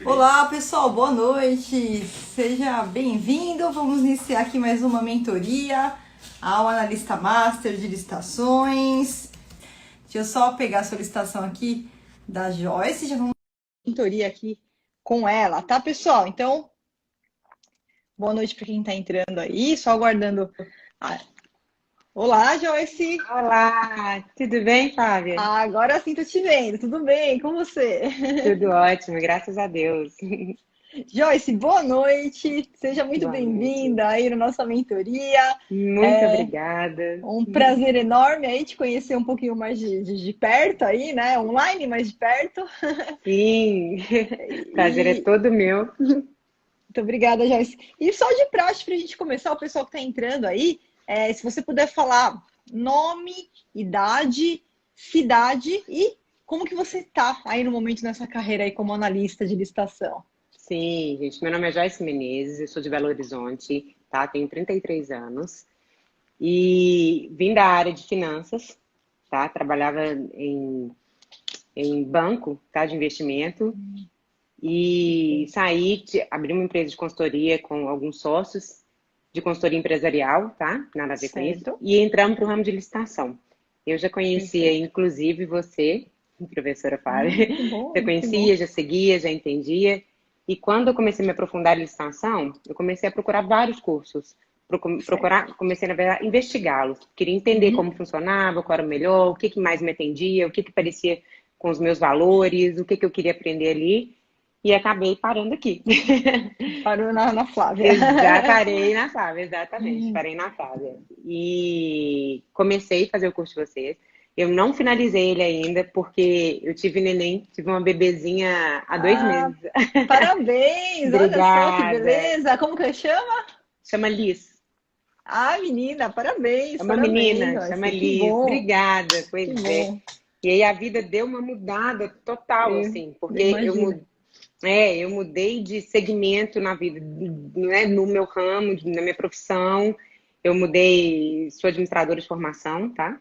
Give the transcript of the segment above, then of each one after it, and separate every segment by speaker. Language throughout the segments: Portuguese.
Speaker 1: Olá, pessoal, boa noite. Seja bem-vindo. Vamos iniciar aqui mais uma mentoria ao analista master de licitações. Deixa eu só pegar a solicitação aqui da Joyce. Já vamos mentoria aqui com ela, tá, pessoal? Então, boa noite para quem está entrando aí. Só aguardando. Olá, Joyce.
Speaker 2: Olá, tudo bem, Flávia?
Speaker 1: Agora sim tô te vendo. Tudo bem com você?
Speaker 2: Tudo ótimo, graças a Deus.
Speaker 1: Joyce, boa noite. Seja muito
Speaker 2: Boa noite.
Speaker 1: bem-vinda aí na nossa mentoria.
Speaker 2: Muito obrigada.
Speaker 1: Um prazer enorme aí te conhecer um pouquinho mais de perto aí, né? Online, mais de perto.
Speaker 2: Sim, prazer é
Speaker 1: E
Speaker 2: todo meu.
Speaker 1: muito obrigada, Joyce. E só de praxe para a gente começar, o pessoal que está entrando aí, se você puder falar nome, idade, cidade e como que você está aí no momento nessa carreira aí como analista de licitação.
Speaker 2: Sim, gente, meu nome é Joyce Menezes, eu sou de Belo Horizonte, tá? Tenho 33 anos e vim da área de finanças, tá? Trabalhava em banco, tá? De investimento. E saí, abri uma empresa de consultoria com alguns sócios de consultoria empresarial, tá? Nada a ver com isso.
Speaker 1: Certo?
Speaker 2: E entramos para o ramo de licitação. Eu já conhecia,
Speaker 1: Perfeito.
Speaker 2: inclusive, você, professora Flávia.
Speaker 1: Que
Speaker 2: Já
Speaker 1: bom, que bom.
Speaker 2: conhecia, já seguia, já entendia. E quando eu comecei a me aprofundar em licitação, eu comecei a procurar vários cursos.
Speaker 1: Certo.
Speaker 2: Comecei, na verdade, a investigá-los. Queria entender
Speaker 1: Uhum.
Speaker 2: como funcionava, qual era o melhor, o que que mais me atendia, o que que parecia com os meus valores, o que que eu queria aprender ali. E acabei parando aqui.
Speaker 1: Parou na Flávia.
Speaker 2: Parei na Flávia, exatamente, parei na Flávia. E comecei a fazer o curso de vocês. Eu não finalizei ele ainda, porque eu tive neném, tive uma bebezinha há 2 meses.
Speaker 1: Parabéns! Olha só que
Speaker 2: Obrigada.
Speaker 1: beleza! Como que chama?
Speaker 2: Chama Liz.
Speaker 1: Ah, menina,
Speaker 2: É
Speaker 1: parabéns,
Speaker 2: uma
Speaker 1: parabéns,
Speaker 2: menina, chama
Speaker 1: Joyce. Que
Speaker 2: Liz.
Speaker 1: bom,
Speaker 2: Obrigada,
Speaker 1: que
Speaker 2: pois é.
Speaker 1: bom.
Speaker 2: E aí a vida deu uma mudada total, assim,
Speaker 1: Eu
Speaker 2: porque
Speaker 1: imagino.
Speaker 2: eu mudei de segmento na vida, né, no meu ramo, na minha profissão. Eu mudei, sou administradora de formação, tá?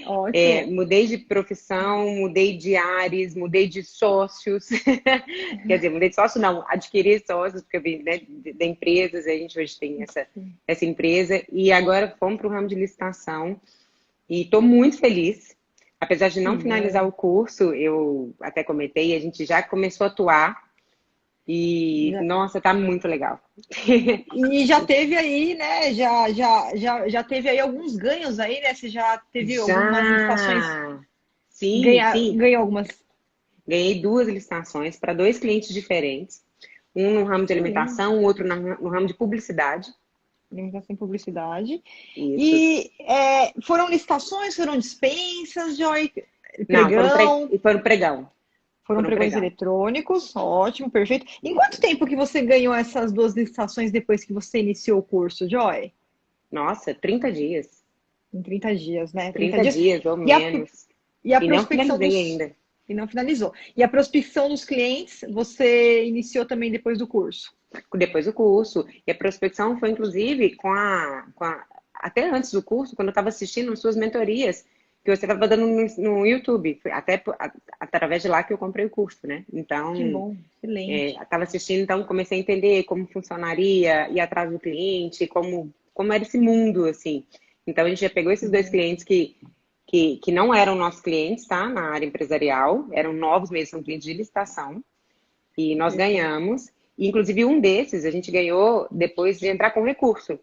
Speaker 1: Ótimo.
Speaker 2: Mudei de profissão, mudei de áreas, mudei de sócios. Quer dizer, mudei de sócio não, adquiri sócios, porque eu vim, né, de empresas, a gente hoje tem essa empresa. E agora fomos para o ramo de licitação. E estou muito feliz. Apesar de
Speaker 1: Que
Speaker 2: não finalizar
Speaker 1: bom.
Speaker 2: o curso, eu até comentei, a gente já começou a atuar e,
Speaker 1: Já-
Speaker 2: nossa, tá muito legal.
Speaker 1: E já teve aí, né? Já teve aí alguns ganhos aí, né? Você já teve algumas licitações,
Speaker 2: Já! Sim, sim.
Speaker 1: ganhou algumas.
Speaker 2: Ganhei 2 licitações para 2 clientes diferentes. Um no ramo de
Speaker 1: Excelente.
Speaker 2: alimentação, o outro no ramo de publicidade.
Speaker 1: Limitação em publicidade.
Speaker 2: Isso.
Speaker 1: E foram licitações, foram dispensas, Joy,
Speaker 2: Não,
Speaker 1: pregão.
Speaker 2: foram pregão.
Speaker 1: Foram
Speaker 2: Foram
Speaker 1: pregões
Speaker 2: pregão.
Speaker 1: eletrônicos, ótimo, perfeito. Em quanto
Speaker 2: Isso.
Speaker 1: tempo que você ganhou essas duas licitações depois que você iniciou o curso, Joy?
Speaker 2: Nossa, 30 dias.
Speaker 1: Em 30 dias, né? 30
Speaker 2: 30
Speaker 1: dias.
Speaker 2: dias ou
Speaker 1: E a,
Speaker 2: menos.
Speaker 1: e a
Speaker 2: E não
Speaker 1: prospecção
Speaker 2: finalizei
Speaker 1: dos.
Speaker 2: ainda.
Speaker 1: E não finalizou. E a prospecção dos clientes, você iniciou também depois do curso?
Speaker 2: Depois do curso. E a prospecção foi, inclusive, até antes do curso, quando eu estava assistindo suas mentorias, que você estava dando no YouTube. Foi até através de lá que eu comprei o curso, né?
Speaker 1: Que
Speaker 2: Então,
Speaker 1: bom, excelente.
Speaker 2: estava assistindo, então comecei a entender como funcionaria, ir atrás do cliente, como era esse mundo, assim. Então, a gente já pegou
Speaker 1: Que
Speaker 2: esses 2 clientes que não eram nossos clientes, tá? Na área empresarial, eram novos mesmo, são clientes de licitação. E nós
Speaker 1: perfeito.
Speaker 2: ganhamos. E, inclusive, um desses a gente ganhou depois de entrar com recurso.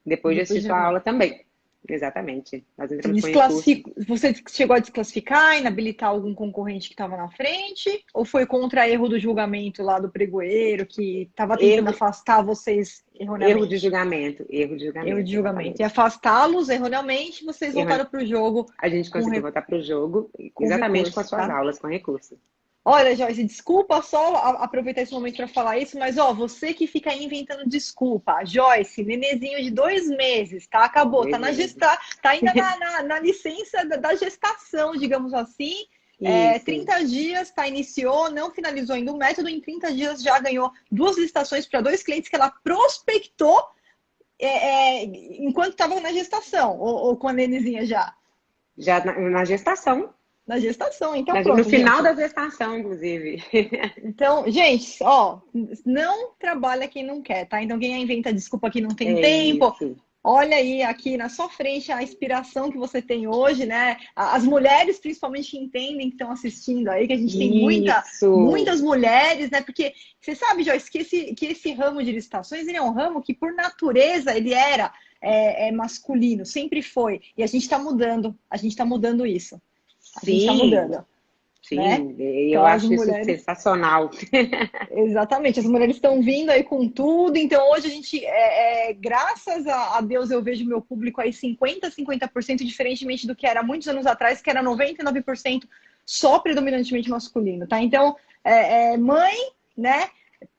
Speaker 2: Depois de
Speaker 1: Depois
Speaker 2: assistir
Speaker 1: de
Speaker 2: sua aula também. Exatamente. Nós entramos com recurso.
Speaker 1: Você chegou a desclassificar, inabilitar algum concorrente que estava na frente? Ou foi contra erro do julgamento lá do pregoeiro que estava tentando
Speaker 2: Erro,
Speaker 1: afastar vocês
Speaker 2: erro de
Speaker 1: erroneamente?
Speaker 2: julgamento. Erro de
Speaker 1: Erro de
Speaker 2: julgamento,
Speaker 1: julgamento. E
Speaker 2: exatamente.
Speaker 1: afastá-los erroneamente, vocês
Speaker 2: Erro,
Speaker 1: voltaram para o jogo
Speaker 2: a gente
Speaker 1: com,
Speaker 2: conseguiu voltar para o jogo
Speaker 1: com
Speaker 2: exatamente com as
Speaker 1: recurso,
Speaker 2: suas
Speaker 1: tá?
Speaker 2: aulas, com recurso.
Speaker 1: Olha, Joyce, desculpa só aproveitar esse momento para falar isso, mas ó, você que fica aí inventando desculpa, Joyce, nenezinho de 2 meses, tá? Acabou, tá
Speaker 2: 2 meses.
Speaker 1: tá ainda na licença da gestação, digamos assim.
Speaker 2: Isso.
Speaker 1: 30 dias, tá? Iniciou, não finalizou ainda o método, em 30 dias já ganhou duas licitações para dois clientes que ela prospectou enquanto estava na gestação, ou com a nenezinha já.
Speaker 2: Já na gestação.
Speaker 1: Na gestação, então
Speaker 2: No
Speaker 1: pronto,
Speaker 2: final
Speaker 1: gente.
Speaker 2: da gestação, inclusive.
Speaker 1: Então, gente, ó, não trabalha quem não quer, tá? Então, quem inventa desculpa que não tem
Speaker 2: É
Speaker 1: tempo,
Speaker 2: isso.
Speaker 1: olha aí aqui na sua frente a inspiração que você tem hoje, né? As mulheres, principalmente, que entendem, que estão assistindo aí, que a gente tem
Speaker 2: Isso.
Speaker 1: muitas mulheres, né? Porque você sabe, Joyce, que esse ramo de licitações, ele é um ramo que, por natureza, ele era masculino, sempre foi. E a gente está mudando isso. A gente está
Speaker 2: Sim,
Speaker 1: mudando, né?
Speaker 2: sim.
Speaker 1: Então,
Speaker 2: Eu
Speaker 1: as
Speaker 2: acho isso
Speaker 1: mulheres.
Speaker 2: sensacional.
Speaker 1: Exatamente, as mulheres estão vindo aí com tudo, então hoje a gente, graças a Deus, eu vejo meu público aí 50% diferentemente do que era muitos anos atrás, que era 99% só predominantemente masculino, tá? Então, mãe, né,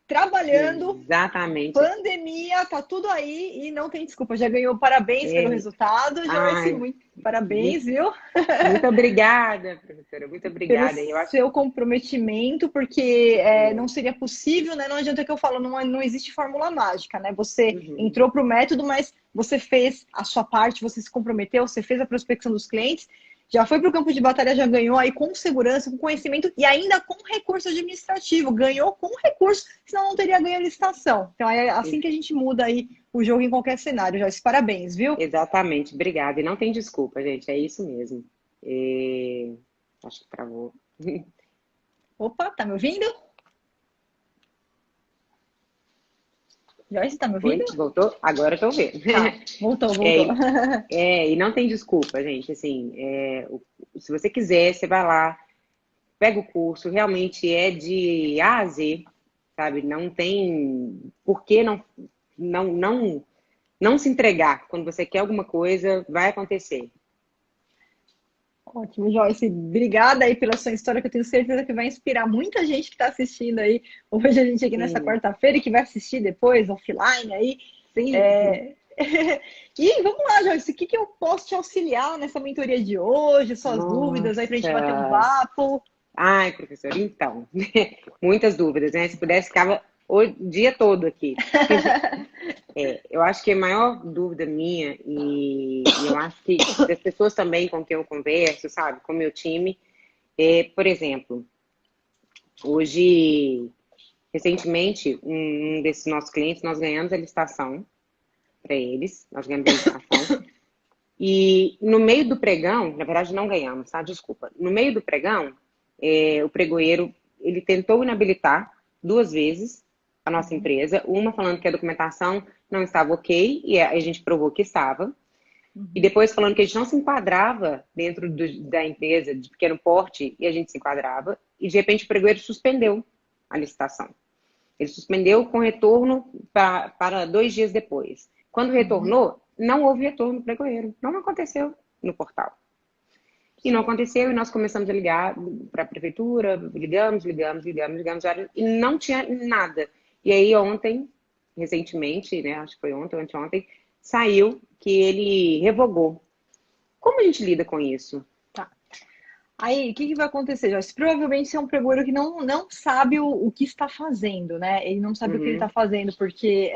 Speaker 1: trabalhando,
Speaker 2: Exatamente.
Speaker 1: pandemia, tá tudo aí e não tem desculpa, já ganhou parabéns pelo
Speaker 2: É,
Speaker 1: resultado, Joyce,
Speaker 2: ai,
Speaker 1: muito parabéns, viu?
Speaker 2: muito obrigada, professora. Muito
Speaker 1: Pelo
Speaker 2: obrigada. Eu acho
Speaker 1: seu comprometimento, porque
Speaker 2: que.
Speaker 1: não seria possível, né? Não adianta que eu falo, não existe fórmula mágica, né? Você
Speaker 2: Uhum.
Speaker 1: entrou para o método, mas você fez a sua parte, você se comprometeu, você fez a prospecção dos clientes, já foi para o campo de batalha, já ganhou aí com segurança, com conhecimento e ainda com recurso administrativo. Ganhou com recurso, senão não teria ganho a licitação. Então é assim que a gente muda aí o jogo em qualquer cenário. Já parabéns, viu?
Speaker 2: Exatamente, obrigada. E não tem desculpa, gente, é isso mesmo. Acho que travou.
Speaker 1: Opa, tá me ouvindo? Joyce, tá me ouvindo?
Speaker 2: Oi, voltou? Agora eu tô vendo.
Speaker 1: Tá, voltou,
Speaker 2: É,
Speaker 1: voltou.
Speaker 2: e não tem desculpa, gente. Assim, se você quiser, você vai lá, pega o curso, realmente é de A a Z, sabe? Não tem por que não se entregar. Quando você quer alguma coisa, vai acontecer.
Speaker 1: Ótimo, Joyce. Obrigada aí pela sua história, que eu tenho certeza que vai inspirar muita gente que está assistindo aí. Hoje a gente aqui nessa
Speaker 2: Sim,
Speaker 1: quarta-feira e que vai assistir depois, offline aí.
Speaker 2: sim.
Speaker 1: É... E vamos lá, Joyce, o que eu posso te auxiliar nessa mentoria de hoje? Suas dúvidas aí para a gente bater um
Speaker 2: Nossa.
Speaker 1: papo?
Speaker 2: Ai, professor, então, muitas dúvidas, né? Se pudesse, ficava o dia todo aqui. Eu acho que a maior dúvida minha, e eu acho que das pessoas também com quem eu converso, sabe, com o meu time, por exemplo, hoje, recentemente, um desses nossos clientes, nós ganhamos a licitação para eles, nós ganhamos a licitação, e no meio do pregão, na verdade não ganhamos, tá? Desculpa. No meio do pregão, o pregoeiro, ele tentou inabilitar 2 vezes a nossa empresa, uma falando que a documentação não estava ok, e a gente provou que estava, e depois falando que a gente não se enquadrava dentro da empresa de pequeno porte, e a gente se enquadrava, e de repente o pregoeiro suspendeu a licitação. Ele suspendeu com retorno para 2 dias depois. Quando retornou, não houve retorno do pregoeiro. Não aconteceu no portal. E não aconteceu, e nós começamos a ligar para a prefeitura, ligamos, e não tinha nada. E aí ontem, recentemente, né, acho que foi ontem ou anteontem, saiu que ele revogou. Como a gente lida com isso?
Speaker 1: Tá. Aí, o que vai acontecer, Joyce? Provavelmente você é um pregoeiro que não sabe o que está fazendo, né? Ele não sabe o que ele está
Speaker 2: Uhum,
Speaker 1: fazendo, porque,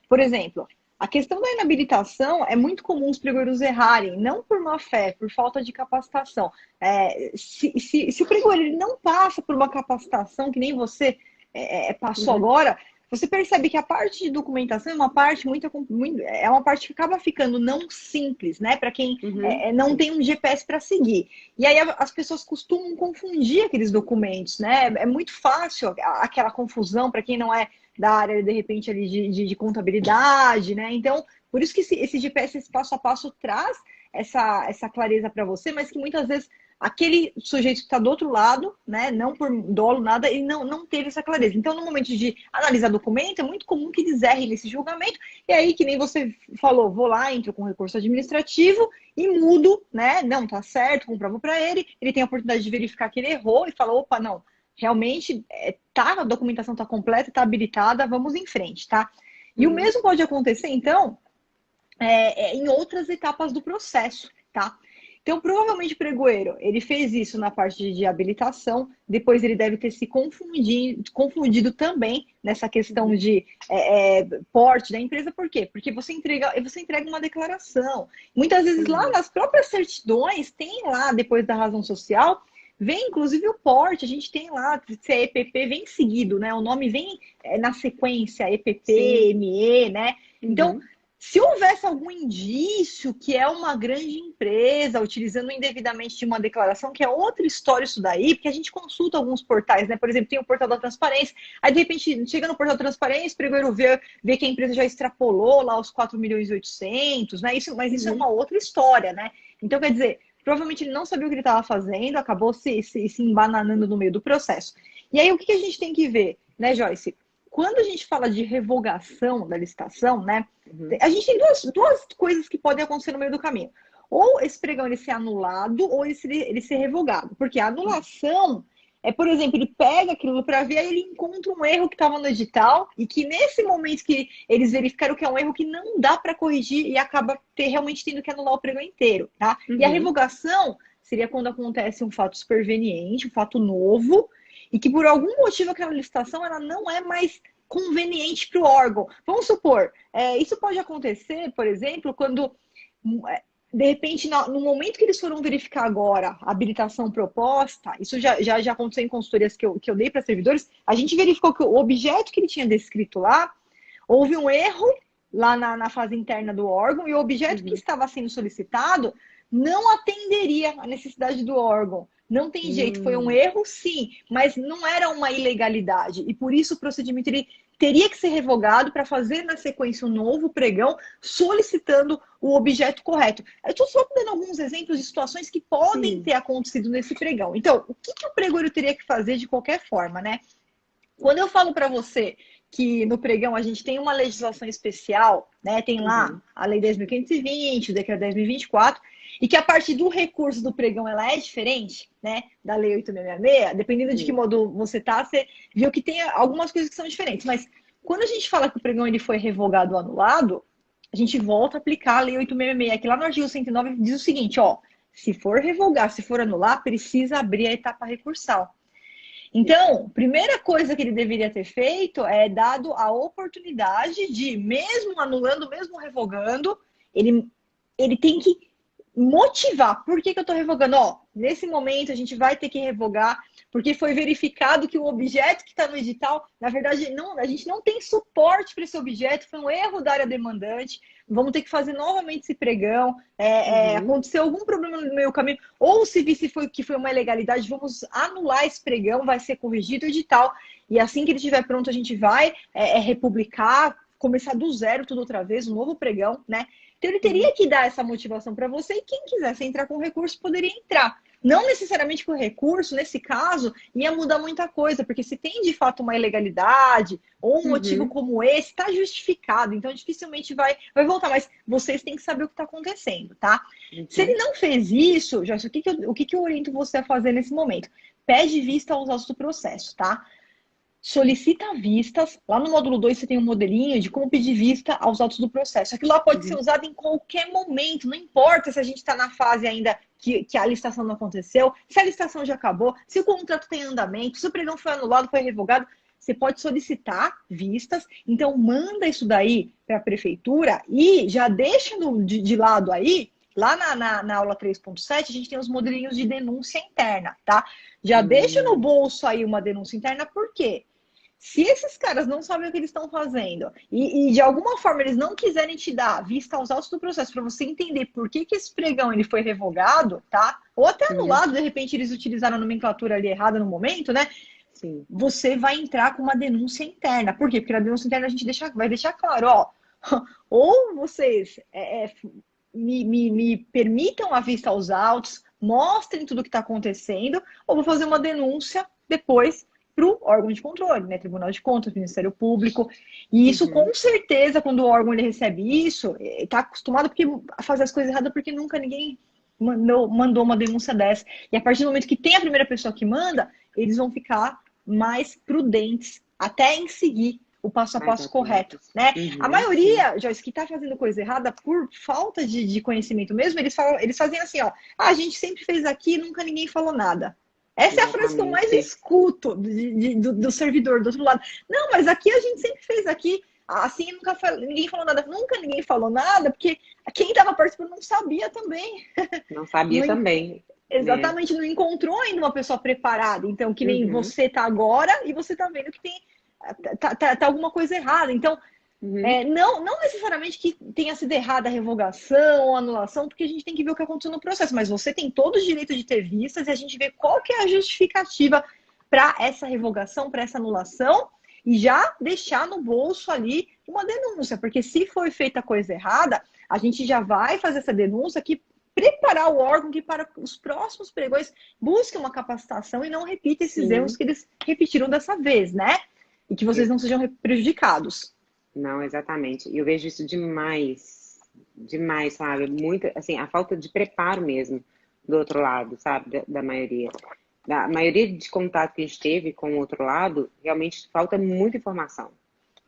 Speaker 1: por exemplo, a questão da inabilitação é muito comum os pregoeiros errarem, não por má fé, por falta de capacitação. Se o pregoeiro ele não passa por uma capacitação que nem você passou
Speaker 2: uhum,
Speaker 1: agora, você percebe que a parte de documentação é uma parte é uma parte que acaba ficando não simples, né? Para quem
Speaker 2: uhum,
Speaker 1: não tem um GPS para seguir. E aí as pessoas costumam confundir aqueles documentos, né? É muito fácil aquela confusão para quem não é da área, de repente, ali de contabilidade, né? Então, por isso que esse GPS, esse passo a passo, traz essa clareza para você, mas que muitas vezes aquele sujeito que está do outro lado, né, não por dolo, nada, ele não teve essa clareza. Então, no momento de analisar documento, é muito comum que eles errem nesse julgamento, e aí, que nem você falou, vou lá, entro com recurso administrativo e mudo, né, não, tá certo, comprovo para ele tem a oportunidade de verificar que ele errou e fala, opa, não, realmente, a documentação está completa, está habilitada, vamos em frente, tá? E o
Speaker 2: uhum.
Speaker 1: mesmo pode acontecer, então, em outras etapas do processo, tá?
Speaker 3: Então, provavelmente o pregoeiro, ele fez isso na parte de habilitação, depois ele deve ter se confundido também nessa questão de porte da empresa. Por quê? Porque você entrega uma declaração. Muitas vezes lá nas próprias certidões, tem lá, depois da razão social, vem inclusive o porte, a gente tem lá, se é EPP, vem seguido, né? O nome vem na sequência, EPP, sim, ME, né? Então, se houvesse algum indício que é uma grande empresa utilizando indevidamente de uma declaração, que é outra história isso daí, porque a gente consulta alguns portais, né? Por exemplo, tem o portal da transparência, aí de repente chega no portal da transparência, o pregoeiro vê que a empresa já extrapolou lá os 4.800.000, né? Mas isso é uma outra história, né? Então, quer dizer, provavelmente ele não sabia o que ele estava fazendo, acabou se embananando no meio do processo. E aí, o que a gente tem que ver, né, Joyce? Quando a gente fala de revogação da licitação, né, a gente tem duas coisas que podem acontecer no meio do caminho. Ou esse pregão ele ser anulado, ou ele ser revogado. Porque a anulação é, por exemplo, ele pega aquilo para ver, aí ele encontra um erro que estava no edital e que nesse momento que eles verificaram que é um erro que não dá para corrigir e acaba realmente tendo que anular o pregão inteiro, tá? E a revogação seria quando acontece um fato superveniente, um fato novo, e que por algum motivo aquela licitação ela não é mais conveniente para o órgão. Vamos supor, isso pode acontecer, por exemplo, quando, de repente, no momento que eles foram verificar agora a habilitação proposta, isso já aconteceu em consultorias que eu dei para servidores, a gente verificou que o objeto que ele tinha descrito lá, houve um erro lá na fase interna do órgão, e o objeto que estava sendo solicitado não atenderia à necessidade do órgão. Não tem jeito, foi um erro, sim, mas não era uma ilegalidade. E por isso o procedimento ele teria que ser revogado para fazer na sequência um novo pregão solicitando o objeto correto. Eu estou só dando alguns exemplos de situações que podem ter acontecido nesse pregão. Então, o que o pregoeiro teria que fazer de qualquer forma, né? Quando eu falo para você que no pregão a gente tem uma legislação especial, né? Tem lá a Lei 10.520, o Decreto 10.024, e que a partir do recurso do pregão ela é diferente, né, da Lei 8.666, dependendo de que modo você tá, você viu que tem algumas coisas que são diferentes. Mas quando a gente fala que o pregão ele foi revogado ou anulado, a gente volta a aplicar a Lei 8.666, que lá no artigo 109 diz o seguinte, ó, se for revogar, se for anular, precisa abrir a etapa recursal. Então, primeira coisa que ele deveria ter feito é dado a oportunidade de, mesmo anulando, mesmo revogando, ele tem que motivar. Por que eu estou revogando? Ó, nesse momento a gente vai ter que revogar, porque foi verificado que o objeto que está no edital, na verdade, a gente não tem suporte para esse objeto, foi um erro da área demandante, vamos ter que fazer novamente esse pregão, aconteceu algum problema no meio caminho, ou se que foi uma ilegalidade, vamos anular esse pregão, vai ser corrigido o edital, e assim que ele estiver pronto, a gente vai republicar, começar do zero tudo outra vez, um novo pregão, né? Então, ele teria que dar essa motivação para você e quem quisesse entrar com recurso poderia entrar. Não necessariamente com recurso, nesse caso, ia mudar muita coisa, porque se tem de fato uma ilegalidade ou um motivo como esse, está justificado, então dificilmente vai voltar. Mas vocês têm que saber o que está acontecendo, tá? Se ele não fez isso, Joyce, o que eu oriento você a fazer nesse momento? Pede vista aos autos do processo, tá? Solicita vistas. Lá no módulo 2 você tem um modelinho de como pedir vista aos autos do processo. Aquilo lá pode ser usado em qualquer momento, não importa se a gente está na fase ainda que a licitação não aconteceu, se a licitação já acabou, se o contrato tem andamento, se o pregão foi anulado, foi revogado, você pode solicitar vistas. Então, manda isso daí para a prefeitura e já deixa de lado aí. Lá na aula 3.7, a gente tem os modelinhos de denúncia interna, tá? Já deixa no bolso aí uma denúncia interna, por quê? Se esses caras não sabem o que eles estão fazendo e de alguma forma eles não quiserem te dar vista aos autos do processo para você entender por que esse pregão ele foi revogado, tá? Ou até anulado, de repente eles utilizaram a nomenclatura ali errada no momento, né? Sim. Você vai entrar com uma denúncia interna. Por quê? Porque na denúncia interna a gente vai deixar claro, ó, ou vocês me permitam a vista aos autos, mostrem tudo o que está acontecendo, ou vou fazer uma denúncia depois para o órgão de controle, né? Tribunal de Contas, Ministério Público. E isso, com certeza, quando o órgão ele recebe isso, está acostumado a fazer as coisas erradas porque nunca ninguém mandou uma denúncia dessa. E a partir do momento que tem a primeira pessoa que manda, eles vão ficar mais prudentes até em seguir o passo a
Speaker 2: Mais
Speaker 3: passo correto,
Speaker 2: atentos.
Speaker 3: né? A
Speaker 2: Uhum, sim.
Speaker 3: maioria, Joyce, que está fazendo coisa errada por falta de conhecimento mesmo, eles fazem assim, ó, a gente sempre fez aqui, nunca ninguém falou nada. Essa é a frase que eu mais
Speaker 2: Exatamente.
Speaker 3: escuto do servidor do outro lado. Não, mas aqui a gente sempre fez aqui, assim ninguém falou nada. Nunca ninguém falou nada, porque quem estava participando não sabia também.
Speaker 2: Não sabia
Speaker 3: Não,
Speaker 2: também, né?
Speaker 3: exatamente, não encontrou ainda uma pessoa preparada. Então, que nem
Speaker 2: Uhum,
Speaker 3: você tá agora e você tá vendo que tem tá alguma coisa errada. Então,
Speaker 2: uhum,
Speaker 3: não necessariamente que tenha sido errada a revogação ou anulação, porque a gente tem que ver o que aconteceu no processo, mas você tem todo o direito de ter vistas e a gente vê qual que é a justificativa para essa revogação, para essa anulação, e já deixar no bolso ali uma denúncia, porque se foi feita coisa errada, a gente já vai fazer essa denúncia que preparar o órgão que para os próximos pregões busquem uma capacitação e não repita esses erros
Speaker 2: sim.
Speaker 3: que eles repetiram dessa vez, né? E que vocês não sejam prejudicados.
Speaker 2: Não, exatamente. E eu vejo isso demais, sabe? Muito, assim, a falta de preparo mesmo do outro lado, sabe? Da maioria. Da maioria de contato que a gente teve com o outro lado, realmente falta muita informação.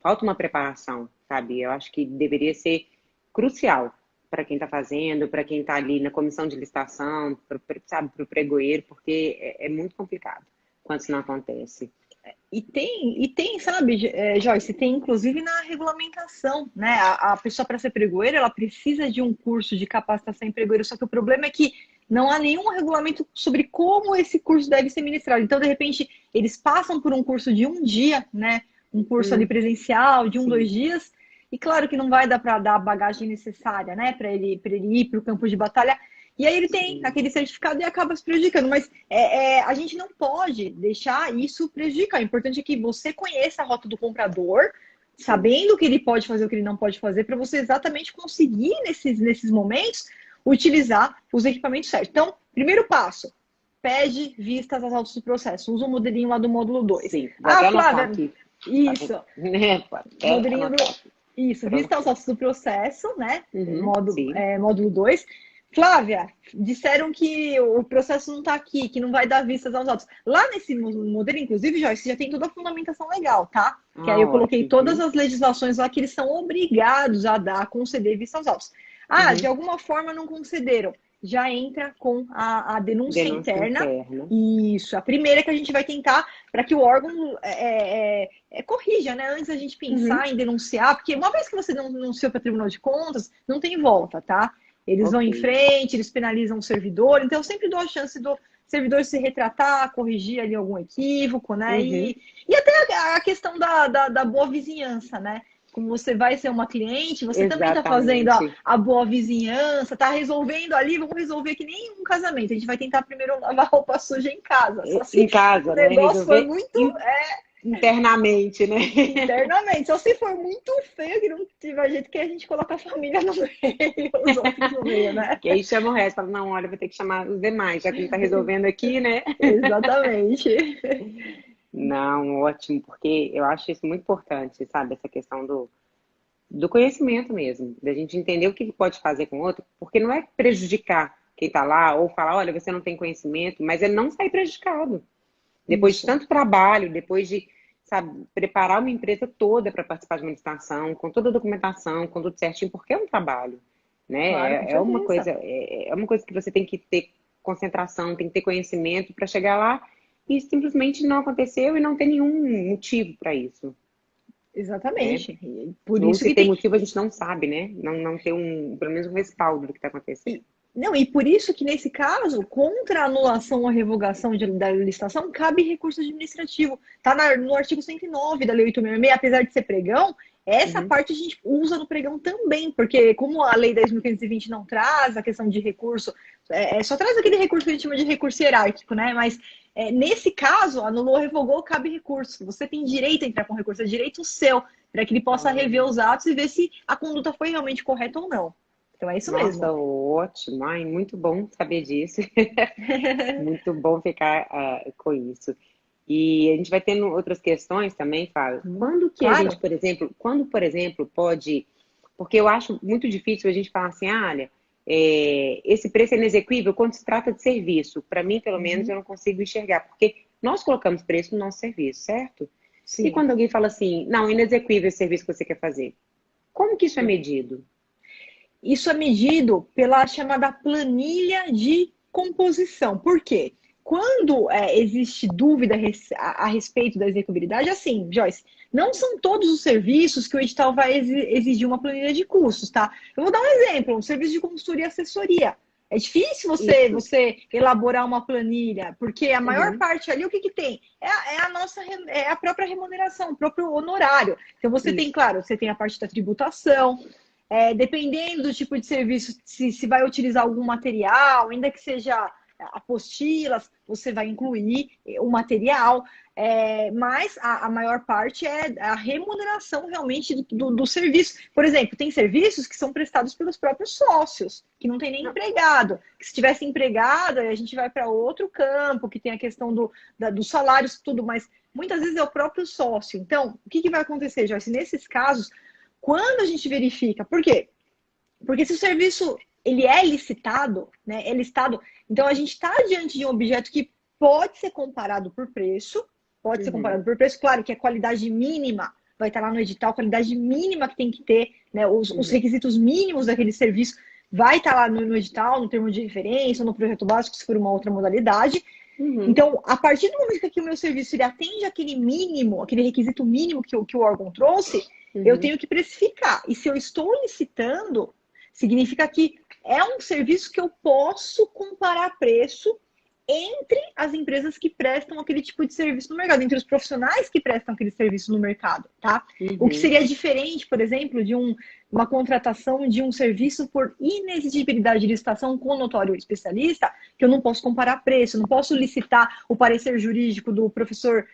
Speaker 2: Falta uma preparação, sabe? Eu acho que deveria ser crucial para quem está fazendo, para quem está ali na comissão de licitação, sabe, para o pregoeiro, porque é muito complicado quando isso não acontece.
Speaker 3: Sabe, Joyce, tem inclusive na regulamentação, né? A pessoa para ser pregoeira, ela precisa de um curso de capacitação em pregoeiro, só que o problema é que não há nenhum regulamento sobre como esse curso deve ser ministrado. Então, de repente, eles passam por um curso de um dia, né? Um curso ali presencial, de dois
Speaker 2: Sim.
Speaker 3: dias, e claro que não vai dar para dar a bagagem necessária, né? Para ele ir para o campo de batalha. E aí ele tem
Speaker 2: Sim.
Speaker 3: aquele certificado e acaba se prejudicando. Mas a gente não pode deixar isso prejudicar. O importante é que você conheça a rota do comprador,
Speaker 2: Sim.
Speaker 3: sabendo o que ele pode fazer, o que ele não pode fazer, para você exatamente conseguir, nesses momentos, utilizar os equipamentos certos. Então, primeiro passo, pede vistas às autos do processo. Usa o modelinho lá do módulo 2.
Speaker 2: Sim. Vou
Speaker 3: Ah,
Speaker 2: até anotar
Speaker 3: Flávia,
Speaker 2: aqui. Tá bom.
Speaker 3: isso.
Speaker 2: Vou até
Speaker 3: Modelinho
Speaker 2: anotar
Speaker 3: do.
Speaker 2: aqui.
Speaker 3: Isso, vista aos autos do processo, né?
Speaker 2: Uhum, sim.
Speaker 3: Módulo 2. Flávia, disseram que o processo não está aqui, que não vai dar vistas aos autos. Lá nesse modelo, inclusive, Joyce, já tem toda a fundamentação legal, tá? Que aí
Speaker 2: Ah,
Speaker 3: eu coloquei
Speaker 2: ótimo.
Speaker 3: todas
Speaker 2: Uhum,
Speaker 3: as legislações lá que eles são obrigados a dar, a conceder vista aos autos. Ah, de
Speaker 2: uhum.
Speaker 3: alguma forma não concederam. Já entra com a denúncia
Speaker 2: Denúncia
Speaker 3: interna.
Speaker 2: interna.
Speaker 3: Isso, a primeira que a gente vai tentar para que o órgão corrija, né? Antes da gente
Speaker 2: Uhum,
Speaker 3: pensar em denunciar, porque uma vez que você denunciou para o Tribunal de Contas, não tem volta, tá? Eles vão
Speaker 2: ok.
Speaker 3: em frente, eles penalizam o servidor, então eu sempre dou a chance do servidor se retratar, corrigir ali algum equívoco, né?
Speaker 2: Uhum,
Speaker 3: E até a questão da boa vizinhança, né? Como você vai ser uma cliente, você também está fazendo
Speaker 2: exatamente.
Speaker 3: a boa vizinhança, está resolvendo ali, vamos resolver que nem um casamento. A gente vai tentar primeiro lavar roupa suja em casa. Só
Speaker 2: Em
Speaker 3: se o
Speaker 2: casa, né?
Speaker 3: negócio for
Speaker 2: Resolver
Speaker 3: muito
Speaker 2: internamente, né?
Speaker 3: internamente. Só se for muito feio, que não tiver jeito que a gente coloca a família no meio, os outros no meio, né?
Speaker 2: Que aí chama o resto. Fala, não, olha, vou ter que chamar os demais, já que não está resolvendo aqui, né?
Speaker 3: Exatamente.
Speaker 2: Não, ótimo, porque eu acho isso muito importante, sabe? Essa questão do conhecimento mesmo, da gente entender o que pode fazer com o outro, porque não é prejudicar quem está lá ou falar, olha, você não tem conhecimento, mas é não sair prejudicado. Depois de
Speaker 3: Isso.
Speaker 2: tanto trabalho, depois de, sabe, preparar uma empresa toda para participar de uma licitação, com toda a documentação, com tudo certinho, porque é um trabalho, né?
Speaker 3: Claro, com
Speaker 2: Coisa,
Speaker 3: certeza.
Speaker 2: é uma coisa que você tem que ter concentração, tem que ter conhecimento para chegar lá e simplesmente não aconteceu e não tem nenhum motivo para isso, né?
Speaker 3: Exatamente. E por
Speaker 2: Ou
Speaker 3: isso
Speaker 2: se
Speaker 3: que
Speaker 2: tem
Speaker 3: tem.
Speaker 2: motivo, a gente não sabe, né? Não ter pelo menos um respaldo do que está acontecendo.
Speaker 3: E, não, e por isso que, nesse caso, contra a anulação ou a revogação da licitação, cabe recurso administrativo. Está no artigo 109 da Lei 866, apesar de ser pregão, essa
Speaker 2: Uhum,
Speaker 3: parte a gente usa no pregão também, porque como a Lei 10.520 não traz a questão de recurso, só traz aquele recurso que a gente chama de recurso hierárquico, né? Mas nesse caso, anulou, revogou, cabe recurso. Você tem direito a entrar com recurso, é direito seu, para que ele possa rever os atos e ver se a conduta foi realmente correta ou não. Então é isso
Speaker 2: nossa,
Speaker 3: mesmo.
Speaker 2: ótimo. Ai, muito bom saber disso. Muito bom ficar com isso. E a gente vai tendo outras questões também, Fábio. Quando que a gente,
Speaker 3: Claro.
Speaker 2: por exemplo, pode. Porque eu acho muito difícil a gente falar assim, ah, olha, esse preço é inexequível quando se trata de serviço. Para mim, pelo menos,
Speaker 3: Uhum.
Speaker 2: eu não consigo enxergar, porque nós colocamos preço no nosso serviço, certo? E quando alguém fala assim, não, inexequível esse serviço que você quer fazer, como que isso é medido?
Speaker 3: Isso é medido pela chamada planilha de composição. Por quê? Quando existe dúvida a respeito da execuibilidade, assim, Joyce, não são todos os serviços que o edital vai exigir uma planilha de custos, tá? Eu vou dar um exemplo, um serviço de consultoria e assessoria. É difícil você elaborar uma planilha, porque a maior parte ali, o que tem? É a própria remuneração, o próprio honorário. Então, você tem, claro, você tem a parte da tributação, dependendo do tipo de serviço, se vai utilizar algum material, ainda que seja apostilas, você vai incluir o material, mas a maior parte é a remuneração realmente do serviço. Por exemplo, tem serviços que são prestados pelos próprios sócios, que não tem nem empregado. Que se tivesse empregado, a gente vai para outro campo, que tem a questão dos salários, tudo, mas muitas vezes é o próprio sócio. Então, o que vai acontecer, Joyce? Nesses casos, quando a gente verifica, por quê? Porque se o serviço ele é licitado, né, é listado, então a gente está diante de um objeto que pode ser comparado por preço, claro que a qualidade mínima vai estar lá no edital, a qualidade mínima que tem que ter, né, os requisitos mínimos daquele serviço vai estar lá no edital, no termo de referência, no projeto básico, se for uma outra modalidade. Então, a partir do momento que o meu serviço ele atende aquele mínimo, aquele requisito mínimo que o órgão trouxe, eu tenho que precificar. E se eu estou licitando, significa que é um serviço que eu posso comparar preço entre as empresas que prestam aquele tipo de serviço no mercado, entre os profissionais que prestam aquele serviço no mercado, tá? O que seria diferente, por exemplo, de uma contratação de um serviço por inexigibilidade de licitação com notório especialista, que eu não posso comparar preço, não posso licitar o parecer jurídico do professor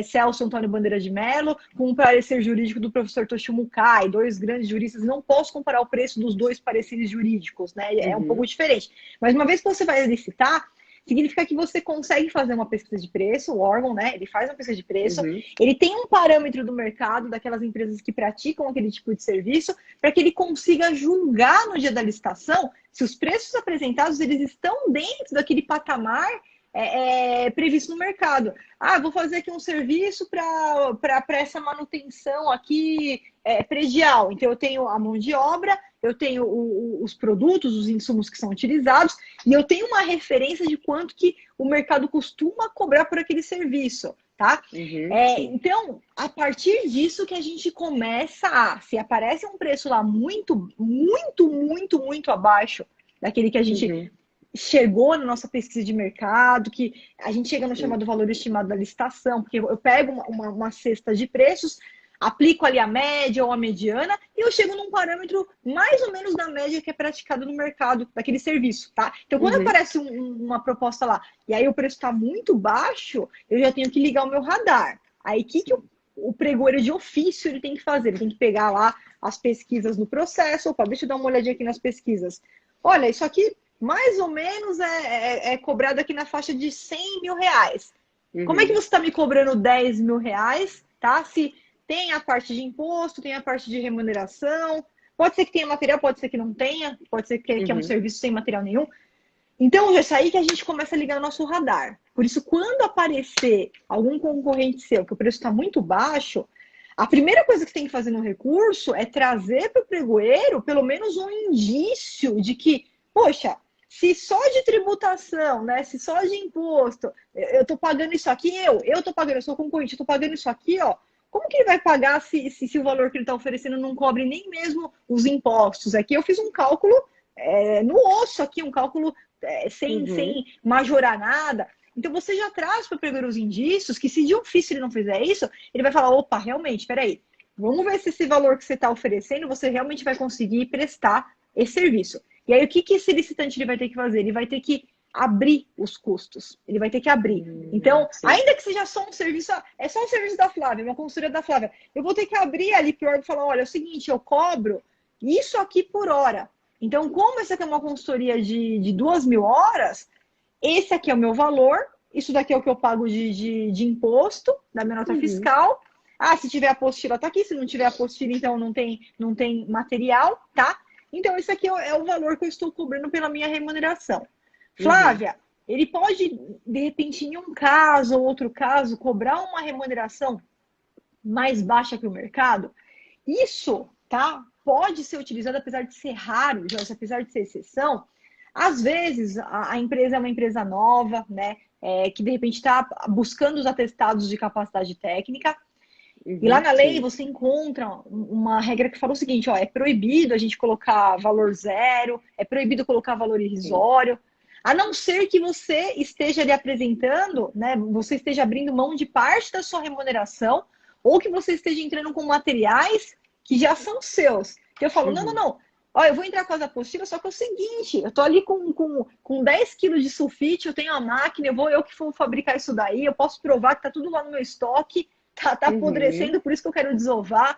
Speaker 3: Celso Antônio Bandeira de Mello com o parecer jurídico do professor Toshio Mukai, dois grandes juristas, não posso comparar o preço dos dois pareceres jurídicos, né? É um pouco diferente. Mas uma vez que você vai licitar, significa que você consegue fazer uma pesquisa de preço, o órgão, né? Ele faz uma pesquisa de preço, ele tem um parâmetro do mercado daquelas empresas que praticam aquele tipo de serviço, para que ele consiga julgar no dia da licitação se os preços apresentados eles estão dentro daquele patamar previsto no mercado. Vou fazer aqui um serviço para essa manutenção aqui predial. Então, eu tenho a mão de obra, eu tenho os produtos, os insumos que são utilizados, e eu tenho uma referência de quanto que o mercado costuma cobrar por aquele serviço, tá? Então, a partir disso que a gente começa se aparece um preço lá muito, muito, muito, muito abaixo daquele que a gente chegou na nossa pesquisa de mercado, que a gente chega no chamado valor estimado da licitação, porque eu pego uma cesta de preços, aplico ali a média ou a mediana, e eu chego num parâmetro mais ou menos da média que é praticado no mercado daquele serviço, tá? Então, quando aparece uma proposta lá, e aí o preço está muito baixo, eu já tenho que ligar o meu radar. Aí, o que o pregoeiro de ofício ele tem que fazer? Ele tem que pegar lá as pesquisas no processo. Opa, deixa eu dar uma olhadinha aqui nas pesquisas. Olha, isso aqui mais ou menos é cobrado aqui na faixa de 100 mil reais. Como é que você está me cobrando 10 mil reais, tá? Se tem a parte de imposto, tem a parte de remuneração, pode ser que tenha material, pode ser que não tenha, pode ser que é um serviço sem material nenhum. Então, já é aí que a gente começa a ligar o nosso radar. Por isso, quando aparecer algum concorrente seu que o preço está muito baixo, a primeira coisa que você tem que fazer no recurso é trazer para o pregoeiro pelo menos um indício de que, poxa, se só de tributação, né? Se só de imposto, eu estou pagando isso aqui, eu estou pagando, eu sou concorrente, eu estou pagando isso aqui, ó. Como que ele vai pagar se o valor que ele está oferecendo não cobre nem mesmo os impostos? Aqui eu fiz um cálculo no osso, aqui, um cálculo sem majorar nada. Então você já traz para o pregoeiro os indícios que se de ofício ele não fizer isso, ele vai falar, opa, realmente, peraí, vamos ver se esse valor que você está oferecendo, você realmente vai conseguir prestar esse serviço. E aí, o que esse licitante ele vai ter que fazer? Ele vai ter que abrir os custos. Ele vai ter que abrir. Então, ainda que seja só um serviço, é só um serviço da Flávia, uma consultoria da Flávia, eu vou ter que abrir ali para o órgão e falar, olha, é o seguinte, eu cobro isso aqui por hora. Então, como essa aqui é uma consultoria de 2.000 horas, esse aqui é o meu valor, isso daqui é o que eu pago de imposto, da minha nota fiscal. Se tiver apostila, tá aqui. Se não tiver apostila, então não tem material, tá? Então, esse aqui é o valor que eu estou cobrando pela minha remuneração. Flávia, ele pode, de repente, em um caso ou outro caso, cobrar uma remuneração mais baixa que o mercado, isso, tá, pode ser utilizado, apesar de ser raro, Joyce, apesar de ser exceção. Às vezes, a empresa é uma empresa nova, né, que de repente está buscando os atestados de capacidade técnica. E lá na lei
Speaker 2: sim.
Speaker 3: você encontra uma regra que fala o seguinte, ó, é proibido a gente colocar valor zero, é proibido colocar valor
Speaker 2: Sim.
Speaker 3: irrisório, a não ser que você esteja ali apresentando, né, você esteja abrindo mão de parte da sua remuneração, ou que você esteja entrando com materiais que já são seus. Eu falo, não, não,
Speaker 2: Uhum.
Speaker 3: não, ó, eu vou entrar com as apostilas, só que é o seguinte, eu tô ali com 10 quilos de sulfite, eu tenho a máquina, eu que vou fabricar isso daí, eu posso provar que tá tudo lá no meu estoque, tá
Speaker 2: Uhum.
Speaker 3: apodrecendo, por isso que eu quero desovar.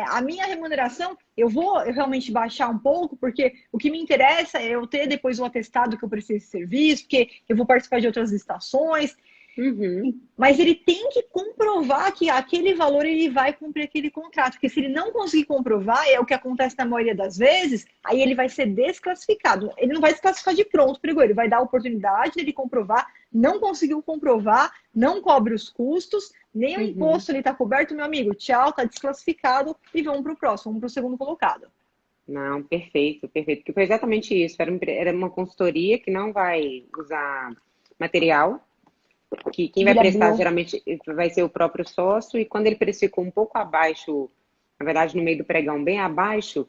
Speaker 3: A minha remuneração, eu realmente baixar um pouco, porque o que me interessa é eu ter depois o atestado que eu preciso de serviço, porque eu vou participar de outras estações,
Speaker 2: Uhum.
Speaker 3: mas ele tem que comprovar que aquele valor ele vai cumprir aquele contrato. Porque se ele não conseguir comprovar, é o que acontece na maioria das vezes, aí ele vai ser desclassificado. Ele não vai desclassificar de pronto, perigo. Ele vai dar a oportunidade dele comprovar, não conseguiu comprovar, não cobre os custos, nem o
Speaker 2: Uhum.
Speaker 3: imposto ele está coberto, meu amigo. Tchau, está desclassificado e vamos para o próximo, vamos para o segundo colocado.
Speaker 2: Não, perfeito, perfeito. Porque foi exatamente isso. Era uma consultoria que não vai usar material, que quem vai
Speaker 3: Ele
Speaker 2: prestar
Speaker 3: abriu,
Speaker 2: geralmente vai ser o próprio sócio, e quando ele precificou um pouco abaixo, na verdade no meio do pregão, bem abaixo,